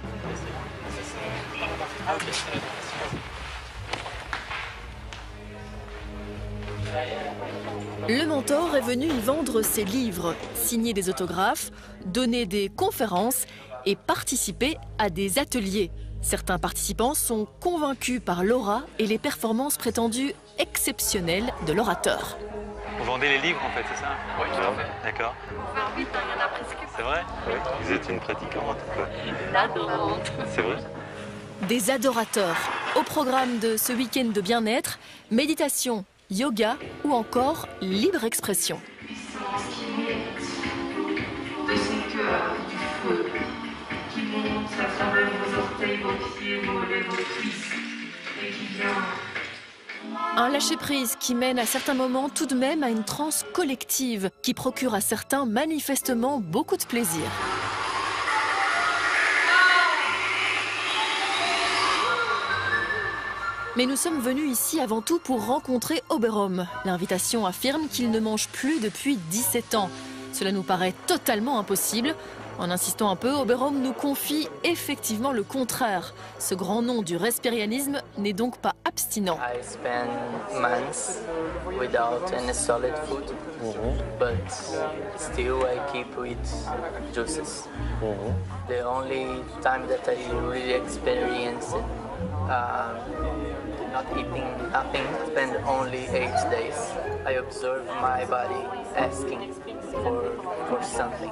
Le mentor est venu y vendre ses livres, signer des autographes, donner des conférences et participer à des ateliers. Certains participants sont convaincus par l'aura et les performances prétendues exceptionnelles de l'orateur. Vous vendez les livres en fait, c'est ça? Oui, tout à fait. D'accord. Pour faire vite, il y en a presque. C'est vrai? Oui. Vous êtes une pratiquante quoi? Une adorante. C'est vrai? Des adorateurs. Au programme de ce week-end de bien-être, méditation, yoga ou encore libre expression. Puissance qui monte de son cœur du feu, qui monte à travers vos orteils, vos pieds, vos mollets, vos cuisses, et qui vient... Un lâcher-prise qui mène à certains moments tout de même à une transe collective, qui procure à certains manifestement beaucoup de plaisir. Mais nous sommes venus ici avant tout pour rencontrer Oberom. L'invitation affirme qu'il ne mange plus depuis 17 ans. Cela nous paraît totalement impossible. En insistant un peu, Oberom nous confie effectivement le contraire. Ce grand nom du respirianisme n'est donc pas abstinent. I spend months without any solid food, but still I keep with juices. The only time that I really experienced not eating nothing, spend only 8 days. I observe my body asking for something.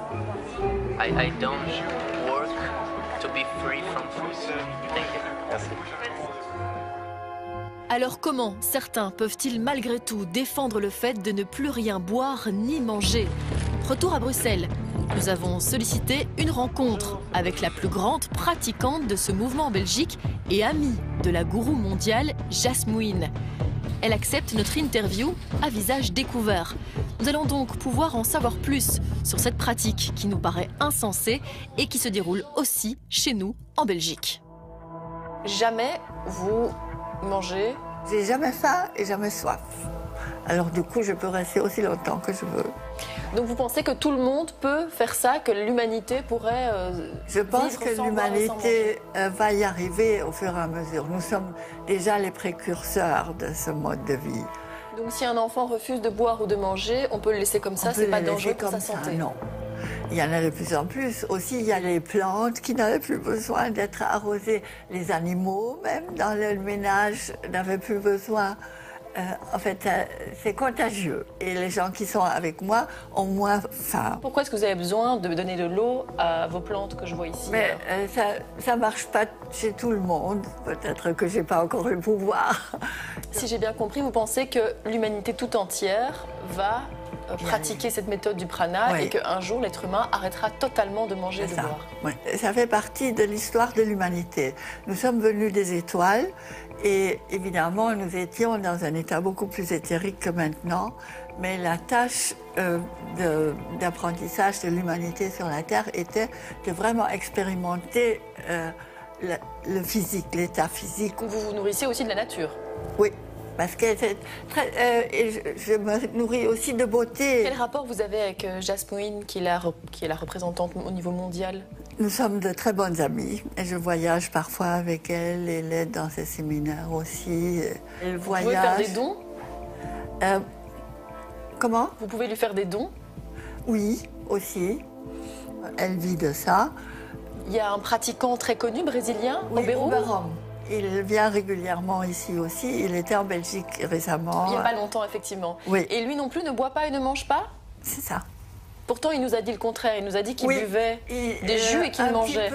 I don't work to be free from food. Thank you. Merci. Alors comment certains peuvent-ils malgré tout défendre le fait de ne plus rien boire ni manger? Retour à Bruxelles. Nous avons sollicité une rencontre avec la plus grande pratiquante de ce mouvement en Belgique et amie de la gourou mondiale Jasmouine. Elle accepte notre interview à visage découvert. Nous allons donc pouvoir en savoir plus sur cette pratique qui nous paraît insensée et qui se déroule aussi chez nous en Belgique. Jamais vous mangez? J'ai jamais faim et jamais soif. Alors du coup, je peux rester aussi longtemps que je veux. Donc vous pensez que tout le monde peut faire ça, que l'humanité pourrait Je pense que l'humanité va y arriver au fur et à mesure. Nous sommes déjà les précurseurs de ce mode de vie. Donc si un enfant refuse de boire ou de manger, on peut le laisser comme ça, c'est pas dangereux pour sa santé? Non. Il y en a de plus en plus. Aussi, il y a les plantes qui n'avaient plus besoin d'être arrosées. Les animaux, même dans le ménage, n'avaient plus besoin. En fait, c'est contagieux. Et les gens qui sont avec moi ont moins faim. Pourquoi est-ce que vous avez besoin de donner de l'eau à vos plantes que je vois ici? Mais ça ne marche pas chez tout le monde. Peut-être que je n'ai pas encore le pouvoir. Si j'ai bien compris, vous pensez que l'humanité tout entière va pratiquer cette méthode du prana et qu'un jour l'être humain arrêtera totalement de manger et de boire? Oui. Ça fait partie de l'histoire de l'humanité. Nous sommes venus des étoiles et évidemment nous étions dans un état beaucoup plus éthérique que maintenant, mais la tâche d'apprentissage de l'humanité sur la Terre était de vraiment expérimenter le physique, l'état physique. Vous vous nourrissez aussi de la nature? Oui. Parce que je me nourris aussi de beauté. Quel rapport vous avez avec Jasmouine, qui est la représentante au niveau mondial? Nous sommes de très bonnes amies. Et je voyage parfois avec elle et l'aide dans ses séminaires aussi. Elle voyage. Vous pouvez faire des dons? Comment? Vous pouvez lui faire des dons? Oui, aussi. Elle vit de ça. Il y a un pratiquant très connu brésilien, Oberom. Il vient régulièrement ici aussi. Il était en Belgique récemment. Il n'y a pas longtemps, effectivement. Oui. Et lui non plus ne boit pas et ne mange pas? C'est ça. Pourtant, il nous a dit le contraire. Il nous a dit qu'il buvait des jus et qu'il mangeait.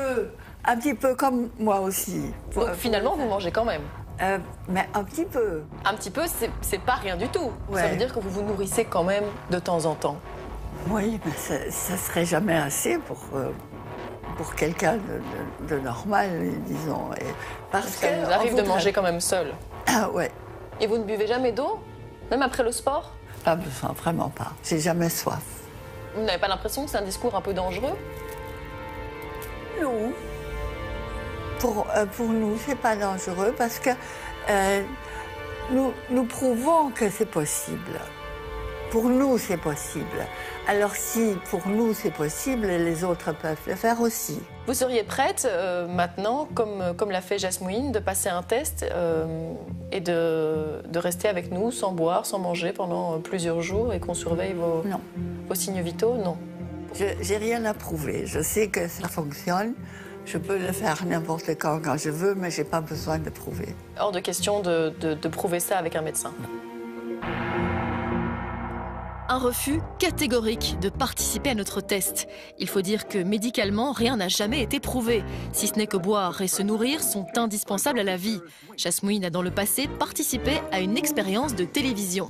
Un petit peu comme moi aussi. Donc finalement, vous mangez quand même? Mais un petit peu. Un petit peu, c'est pas rien du tout. Ouais. Ça veut dire que vous vous nourrissez quand même de temps en temps. Oui, mais ça serait jamais assez pour quelqu'un de normal, disons. Parce que ça vous arrive de manger quand même seul? Ah ouais. Et vous ne buvez jamais d'eau? Même après le sport? Pas besoin, vraiment pas. J'ai jamais soif. Vous n'avez pas l'impression que c'est un discours un peu dangereux? Non. Pour nous, c'est pas dangereux parce que nous prouvons que c'est possible. Pour nous, c'est possible. Alors si pour nous c'est possible, les autres peuvent le faire aussi. Vous seriez prête maintenant, comme l'a fait Jasmouine, de passer un test et de rester avec nous sans boire, sans manger pendant plusieurs jours et qu'on surveille vos signes vitaux? Non. J'ai rien à prouver. Je sais que ça fonctionne. Je peux le faire n'importe quand je veux, mais j'ai pas besoin de prouver. Hors de question de prouver ça avec un médecin. Un refus catégorique de participer à notre test. Il faut dire que médicalement, rien n'a jamais été prouvé, si ce n'est que boire et se nourrir sont indispensables à la vie. Jasmine a dans le passé participé à une expérience de télévision.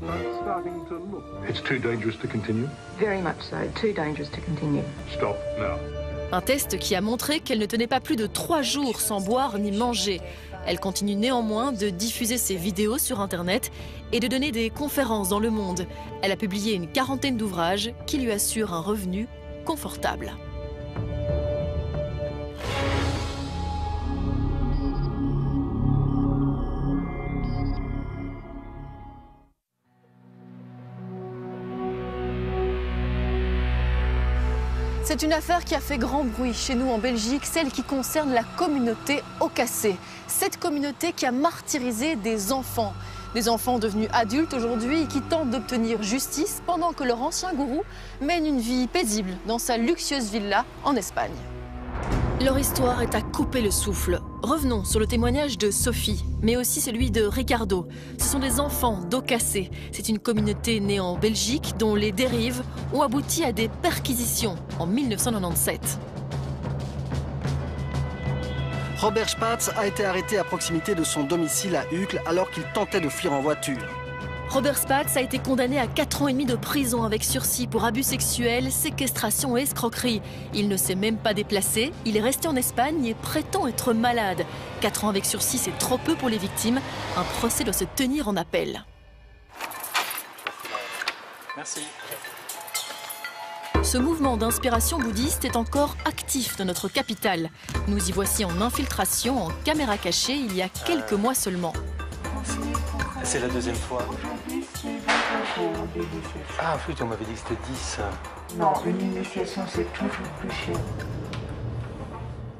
It's too dangerous to continue. Very much so. Too dangerous to continue. Stop now. Un test qui a montré qu'elle ne tenait pas plus de 3 jours sans boire ni manger. Elle continue néanmoins de diffuser ses vidéos sur Internet et de donner des conférences dans le monde. Elle a publié une 40aine d'ouvrages qui lui assurent un revenu confortable. C'est une affaire qui a fait grand bruit chez nous en Belgique, celle qui concerne la communauté Ocassé. Cette communauté qui a martyrisé des enfants devenus adultes aujourd'hui et qui tentent d'obtenir justice pendant que leur ancien gourou mène une vie paisible dans sa luxueuse villa en Espagne. Leur histoire est à couper le souffle. Revenons sur le témoignage de Sophie, mais aussi celui de Ricardo. Ce sont des enfants d'Ocassé. C'est une communauté née en Belgique dont les dérives ont abouti à des perquisitions en 1997. Robert Spatz a été arrêté à proximité de son domicile à Uccle alors qu'il tentait de fuir en voiture. Robert Spatz a été condamné à 4 ans et demi de prison avec sursis pour abus sexuels, séquestration et escroquerie. Il ne s'est même pas déplacé, il est resté en Espagne et prétend être malade. 4 ans avec sursis, c'est trop peu pour les victimes. Un procès doit se tenir en appel. Merci. Ce mouvement d'inspiration bouddhiste est encore actif dans notre capitale. Nous y voici en infiltration, en caméra cachée, il y a quelques mois seulement. C'est la deuxième fois. Ah, en fait, on m'avait dit que c'était 10. Non, une initiation, c'est toujours plus cher.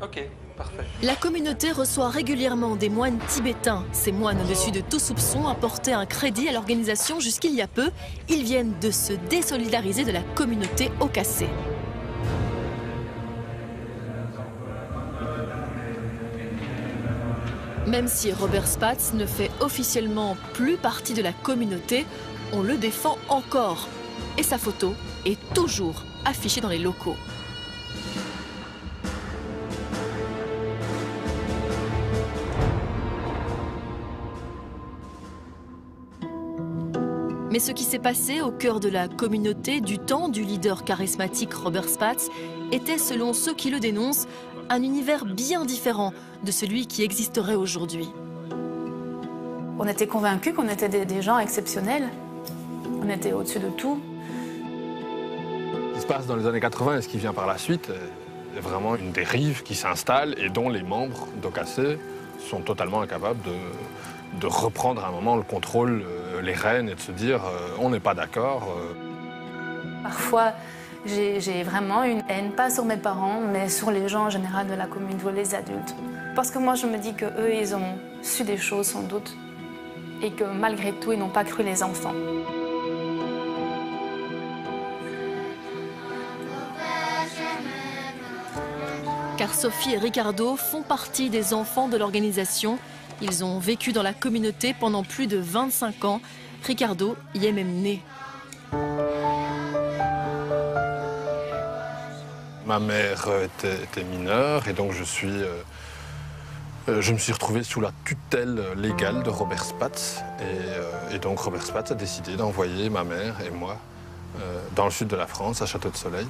Ok, parfait. La communauté reçoit régulièrement des moines tibétains. Ces moines, au-dessus de tout soupçon, apportaient un crédit à l'organisation jusqu'il y a peu. Ils viennent de se désolidariser de la communauté Ocassé. Même si Robert Spatz ne fait officiellement plus partie de la communauté, on le défend encore. Et sa photo est toujours affichée dans les locaux. Mais ce qui s'est passé au cœur de la communauté du temps du leader charismatique Robert Spatz était, selon ceux qui le dénoncent, un univers bien différent de celui qui existerait aujourd'hui. On était convaincus qu'on était des gens exceptionnels. On était au-dessus de tout. Ce qui se passe dans les années 80 et ce qui vient par la suite est vraiment une dérive qui s'installe et dont les membres d'Ocassé sont totalement incapables de reprendre à un moment le contrôle, les rênes et de se dire on n'est pas d'accord. Parfois, j'ai vraiment une haine, pas sur mes parents, mais sur les gens en général de la commune, les adultes. Parce que moi, je me dis qu'eux, ils ont su des choses sans doute, et que malgré tout, ils n'ont pas cru les enfants. Car Sophie et Ricardo font partie des enfants de l'organisation. Ils ont vécu dans la communauté pendant plus de 25 ans. Ricardo y est même né. Ma mère était mineure et donc je me suis retrouvé sous la tutelle légale de Robert Spatz. Et donc Robert Spatz a décidé d'envoyer ma mère et moi dans le sud de la France, à Château de Soleil.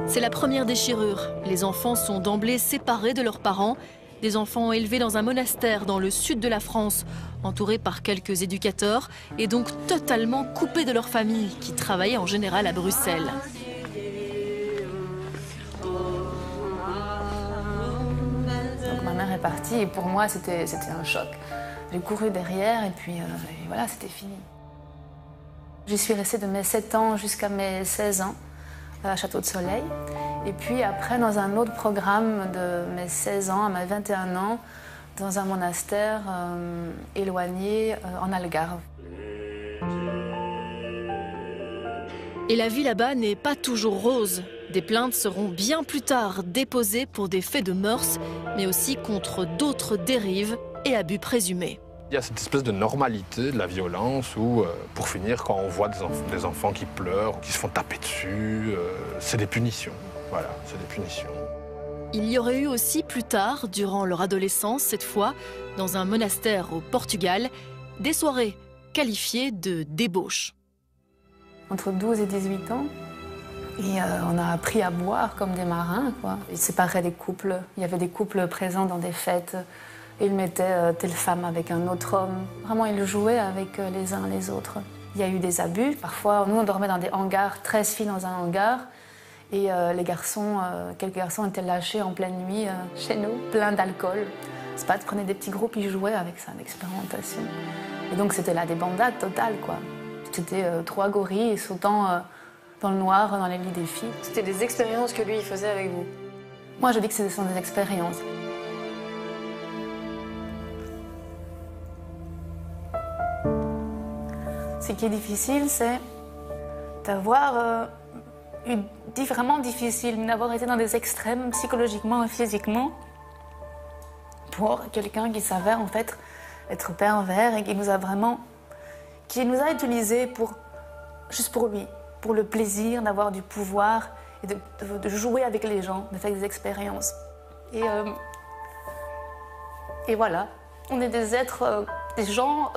C'est la première déchirure. Les enfants sont d'emblée séparés de leurs parents. Des enfants élevés dans un monastère dans le sud de la France, entourés par quelques éducateurs et donc totalement coupés de leur famille, qui travaillait en général à Bruxelles. Donc ma mère est partie et pour moi c'était un choc. J'ai couru derrière et puis voilà, c'était fini. J'y suis restée de mes 7 ans jusqu'à mes 16 ans à Château de Soleil. Et puis après, dans un autre programme de mes 16 ans à mes 21 ans, dans un monastère éloigné en Algarve. Et la vie là-bas n'est pas toujours rose. Des plaintes seront bien plus tard déposées pour des faits de mœurs, mais aussi contre d'autres dérives et abus présumés. Il y a cette espèce de normalité de la violence où, pour finir, quand on voit des enfants qui pleurent, qui se font taper dessus, c'est des punitions. Voilà, c'est des punitions. Il y aurait eu aussi plus tard, durant leur adolescence cette fois, dans un monastère au Portugal, des soirées qualifiées de débauche. Entre 12 et 18 ans, et on a appris à boire comme des marins, quoi. Ils séparaient des couples, il y avait des couples présents dans des fêtes, et ils mettaient telle femme avec un autre homme. Vraiment, ils jouaient avec les uns les autres. Il y a eu des abus, parfois nous on dormait dans des hangars, 13 filles dans un hangar, et les garçons, quelques garçons étaient lâchés en pleine nuit chez nous, pleins d'alcool. Spatz prenait des petits groupes, ils jouaient avec ça, l'expérimentation. Et donc c'était la débandade totale, quoi. C'était 3 gorilles sautant dans le noir, dans les lits des filles. C'était des expériences que lui, il faisait avec vous. Moi, je dis que ce sont des expériences. Ce qui est difficile, c'est d'avoir vraiment difficile, d'avoir été dans des extrêmes psychologiquement et physiquement pour quelqu'un qui s'avère en fait être pervers et qui nous a utilisés juste pour lui, pour le plaisir d'avoir du pouvoir et de jouer avec les gens, de faire des expériences. Et voilà, on est des êtres, des gens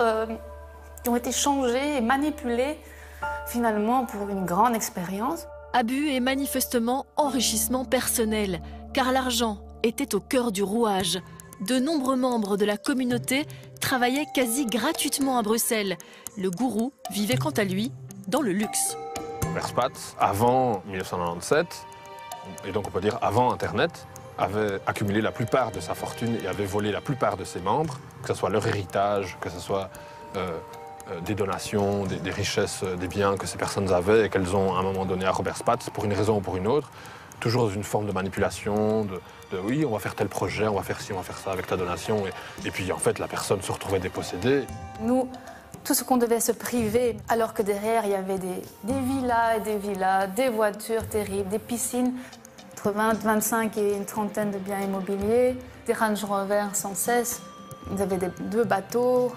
qui ont été changés et manipulés finalement pour une grande expérience. Abus et manifestement enrichissement personnel, car l'argent était au cœur du rouage. De nombreux membres de la communauté travaillaient quasi gratuitement à Bruxelles. Le gourou vivait quant à lui dans le luxe. Robert Spatz, avant 1997, et donc on peut dire avant Internet, avait accumulé la plupart de sa fortune et avait volé la plupart de ses membres, que ce soit leur héritage, que ce soit des donations, des richesses, des biens que ces personnes avaient et qu'elles ont à un moment donné à Robert Spatz, pour une raison ou pour une autre, toujours dans une forme de manipulation, de oui, on va faire tel projet, on va faire ci, on va faire ça avec ta donation. Et puis en fait, la personne se retrouvait dépossédée. Nous, tout ce qu'on devait se priver, alors que derrière, il y avait des villas et des villas, des voitures terribles, des piscines, entre 20, 25 et une trentaine de biens immobiliers, des Range Rover sans cesse. Ils avaient 2 bateaux.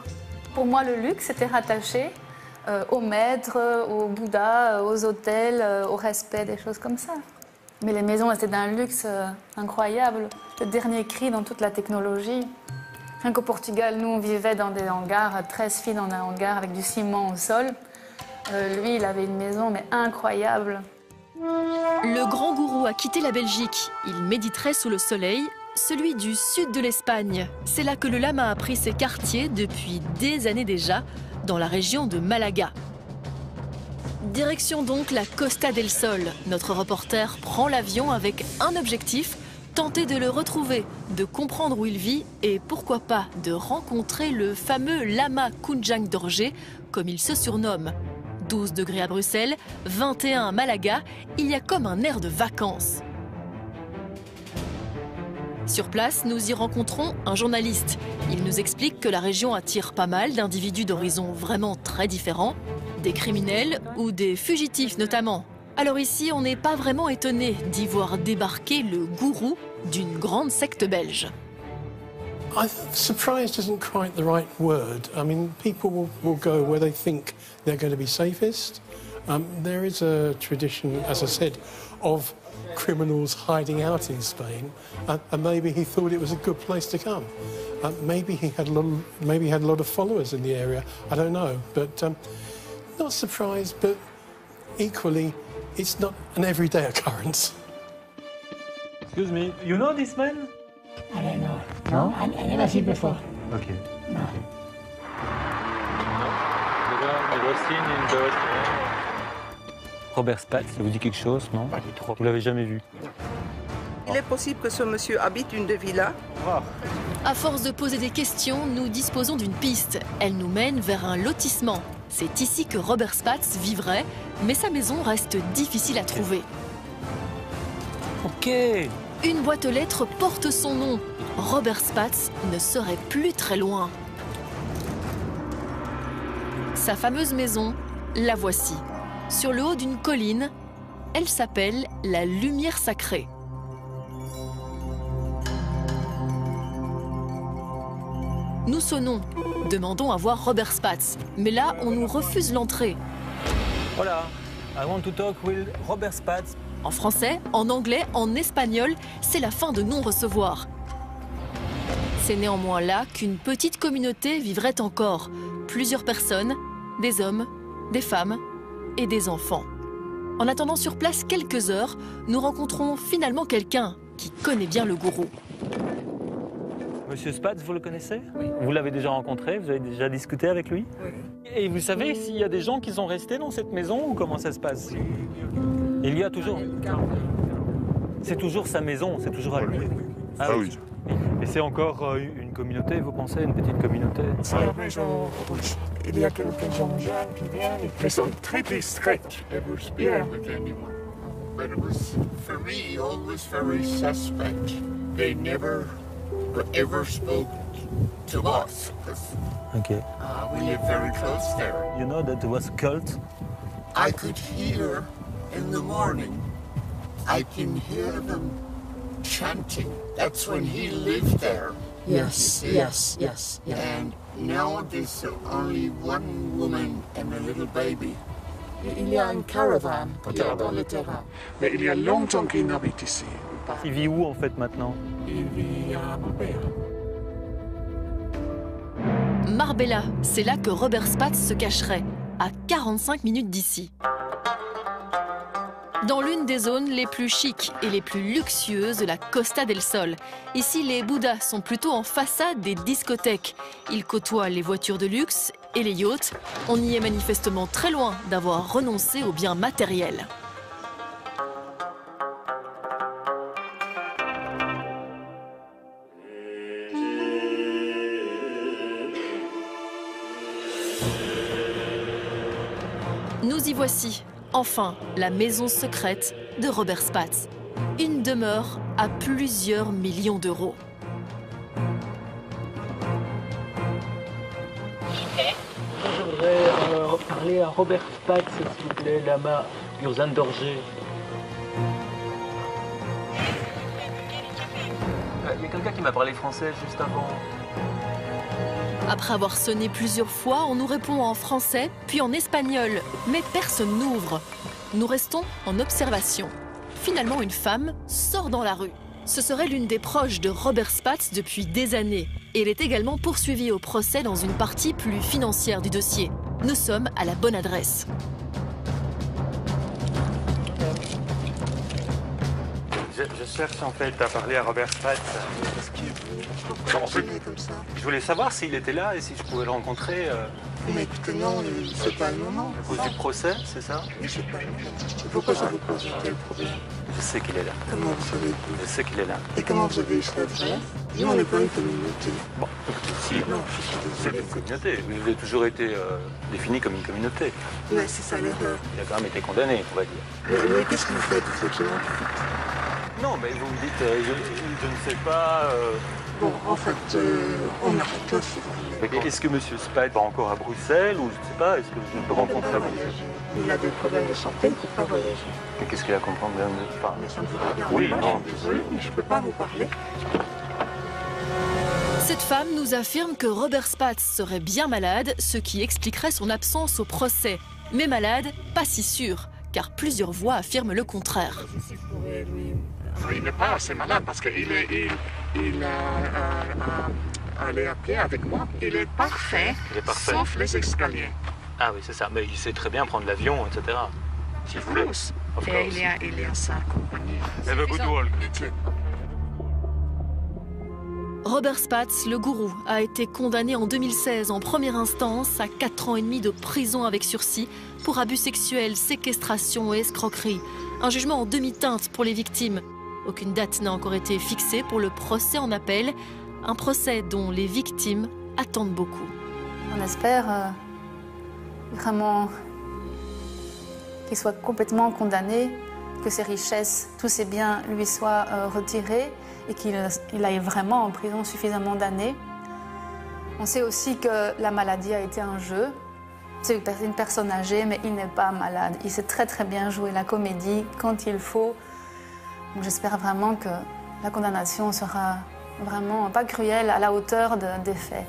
Pour moi, le luxe était rattaché au maître, au Bouddha, aux hôtels, au respect, des choses comme ça. Mais les maisons étaient d'un luxe incroyable, le dernier cri dans toute la technologie. Rien qu'au Portugal, nous, on vivait dans des hangars, 13 filles dans un hangar avec du ciment au sol. Lui, il avait une maison, mais incroyable. Le grand gourou a quitté la Belgique. Il méditerait sous le soleil, celui du sud de l'Espagne. C'est là que le lama a pris ses quartiers depuis des années déjà, dans la région de Malaga. Direction donc la Costa del Sol. Notre reporter prend l'avion avec un objectif, tenter de le retrouver, de comprendre où il vit et pourquoi pas de rencontrer le fameux lama Kunjang Dorje, comme il se surnomme. 12 degrés à Bruxelles, 21 à Malaga, il y a comme un air de vacances. Sur place, nous y rencontrons un journaliste. Il nous explique que la région attire pas mal d'individus d'horizons vraiment très différents, des criminels ou des fugitifs notamment. Alors ici, on n'est pas vraiment étonné d'y voir débarquer le gourou d'une grande secte belge. Surprised isn't quite the right word. I mean, people will go where they think they're going to be safest. There is a tradition, as I said, of criminals hiding out in Spain, and maybe he thought it was a good place to come. Maybe he had a lot of followers in the area. I don't know, but not surprised. But equally, it's not an everyday occurrence. Excuse me, you know this man? I don't know. No, I never seen before. Okay. No. Never seen in the... Robert Spatz, ça vous dit quelque chose, non? Pas du tout. Vous l'avez jamais vu? Il est possible que ce monsieur habite une des villas. À force de poser des questions, nous disposons d'une piste. Elle nous mène vers un lotissement. C'est ici que Robert Spatz vivrait, mais sa maison reste difficile à trouver. Ok. Une boîte aux lettres porte son nom. Robert Spatz ne serait plus très loin. Sa fameuse maison, la voici. Sur le haut d'une colline, elle s'appelle la Lumière Sacrée. Nous sonnons, demandons à voir Robert Spatz. Mais là, on nous refuse l'entrée. Voilà, I want to talk with Robert Spatz. En français, en anglais, en espagnol, c'est la fin de non-recevoir. C'est néanmoins là qu'une petite communauté vivrait encore. Plusieurs personnes, des hommes, des femmes et des enfants. En attendant sur place quelques heures, nous rencontrons finalement quelqu'un qui connaît bien le gourou. Monsieur Spatz, vous le connaissez? Oui. Vous l'avez déjà rencontré? Vous avez déjà discuté avec lui? Oui. Et vous savez s'il y a des gens qui sont restés dans cette maison ou comment ça se passe? Il y a toujours. C'est toujours sa maison, c'est toujours à lui. Ah oui. Et c'est encore une communauté, vous pensez, une petite communauté? C'est la maison rouge. Il y a quelques gens jeunes qui viennent, mais sont très discrets. Never speak with anyone. But it was, for me, always very suspect. They never ever spoke to us. Okay. We live very close there. You know that there was a cult? I could hear in the morning, I can hear them chanting. That's when he lived there. Yes, yes, yes, yes. And now there's only one woman and a little baby. Il y a une caravane dans le terrain. Mais il y a longtemps qu'il n'habite ici. Il vit où en fait maintenant? Il vit à Marbella. Marbella, c'est là que Robert Spatz se cacherait, à 45 minutes d'ici. Dans l'une des zones les plus chics et les plus luxueuses de la Costa del Sol. Ici, les Bouddhas sont plutôt en façade des discothèques. Ils côtoient les voitures de luxe et les yachts. On y est manifestement très loin d'avoir renoncé aux biens matériels. Nous y voici. Enfin, la maison secrète de Robert Spatz. Une demeure à plusieurs millions d'euros. Je voudrais parler à Robert Spatz, s'il vous plaît, Lama Urzandorje. Il y a quelqu'un qui m'a parlé français juste avant. Après avoir sonné plusieurs fois, on nous répond en français, puis en espagnol. Mais personne n'ouvre. Nous restons en observation. Finalement, une femme sort dans la rue. Ce serait l'une des proches de Robert Spatz depuis des années. Et elle est également poursuivie au procès dans une partie plus financière du dossier. Nous sommes à la bonne adresse. Je cherche en fait à parler à Robert Spatz. Je voulais savoir s'il était là et si je pouvais le rencontrer. Mais écoutez, non, c'est pas le moment. À cause du procès, c'est ça? Mais c'est pas le moment. Pourquoi ça vous pose un tel problème? Je sais qu'il est là. Comment vous savez? Je sais qu'il est là. Et comment vous avez eu cette adresse? Nous, on n'est pas une communauté. Bon, si. Non, c'est une communauté. Vous avez toujours été défini comme une communauté. Mais c'est ça l'erreur. Il a quand même été condamné, on va dire. Mais qu'est-ce que vous faites exactement? Non, mais vous me dites, je ne sais pas... Bon, en fait, on arrête là, si vous voulez. Est-ce que M. Spatz va encore à Bruxelles ou je ne sais pas, est-ce que je peux rencontrer à Bruxelles? Il a des problèmes de santé, il ne peut pas voyager. Mais qu'est-ce qu'il a à comprendre de pas? Oui, non. Désolé, mais je ne peux pas vous parler. Cette femme nous affirme que Robert Spatz serait bien malade, ce qui expliquerait son absence au procès. Mais malade, pas si sûr, car plusieurs voix affirment le contraire. Il n'est pas assez malade parce qu'il allé à pied avec moi. Il est parfait, sauf les escaliers. Ah oui, c'est ça. Mais il sait très bien prendre l'avion, etc. S'il vous plaît. Et il y a sa compagnie. Have a good walk. Robert Spatz, le gourou, a été condamné en 2016 en première instance à 4 ans et demi de prison avec sursis pour abus sexuels, séquestration et escroquerie. Un jugement en demi-teinte pour les victimes. Aucune date n'a encore été fixée pour le procès en appel. Un procès dont les victimes attendent beaucoup. On espère vraiment qu'il soit complètement condamné, que ses richesses, tous ses biens lui soient retirés et qu'il aille vraiment en prison suffisamment d'années. On sait aussi que la maladie a été un jeu. C'est une personne âgée, mais il n'est pas malade. Il sait très très bien jouer la comédie quand il faut. J'espère vraiment que la condamnation sera vraiment pas cruelle, à la hauteur des faits.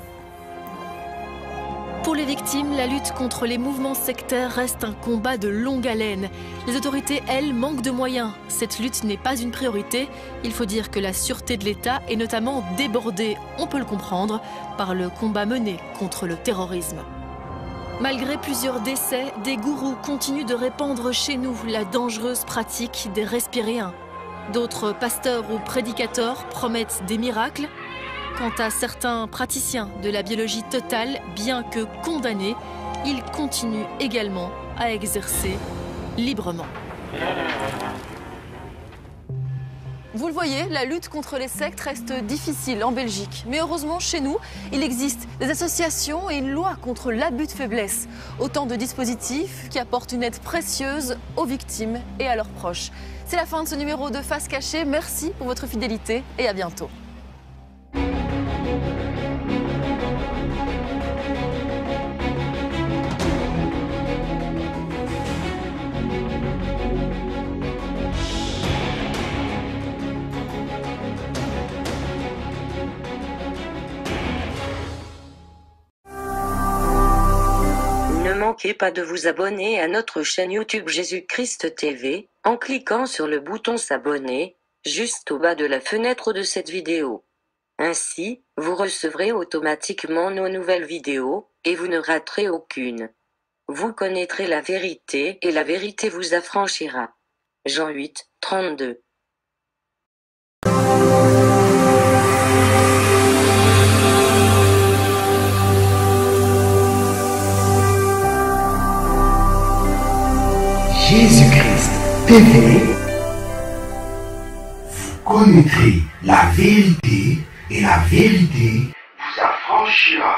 Pour les victimes, la lutte contre les mouvements sectaires reste un combat de longue haleine. Les autorités, elles, manquent de moyens. Cette lutte n'est pas une priorité. Il faut dire que la sûreté de l'État est notamment débordée, on peut le comprendre, par le combat mené contre le terrorisme. Malgré plusieurs décès, des gourous continuent de répandre chez nous la dangereuse pratique des respiréens. D'autres pasteurs ou prédicateurs promettent des miracles. Quant à certains praticiens de la biologie totale, bien que condamnés, ils continuent également à exercer librement. Vous le voyez, la lutte contre les sectes reste difficile en Belgique. Mais heureusement, chez nous, il existe des associations et une loi contre l'abus de faiblesse. Autant de dispositifs qui apportent une aide précieuse aux victimes et à leurs proches. C'est la fin de ce numéro de Face Cachée. Merci pour votre fidélité et à bientôt. Ne manquez pas de vous abonner à notre chaîne YouTube Jésus-Christ TV, en cliquant sur le bouton s'abonner, juste au bas de la fenêtre de cette vidéo. Ainsi, vous recevrez automatiquement nos nouvelles vidéos, et vous ne raterez aucune. Vous connaîtrez la vérité et la vérité vous affranchira. Jean 8, 32. Jésus-Christ TV, vous connaîtrez la vérité et la vérité vous affranchira.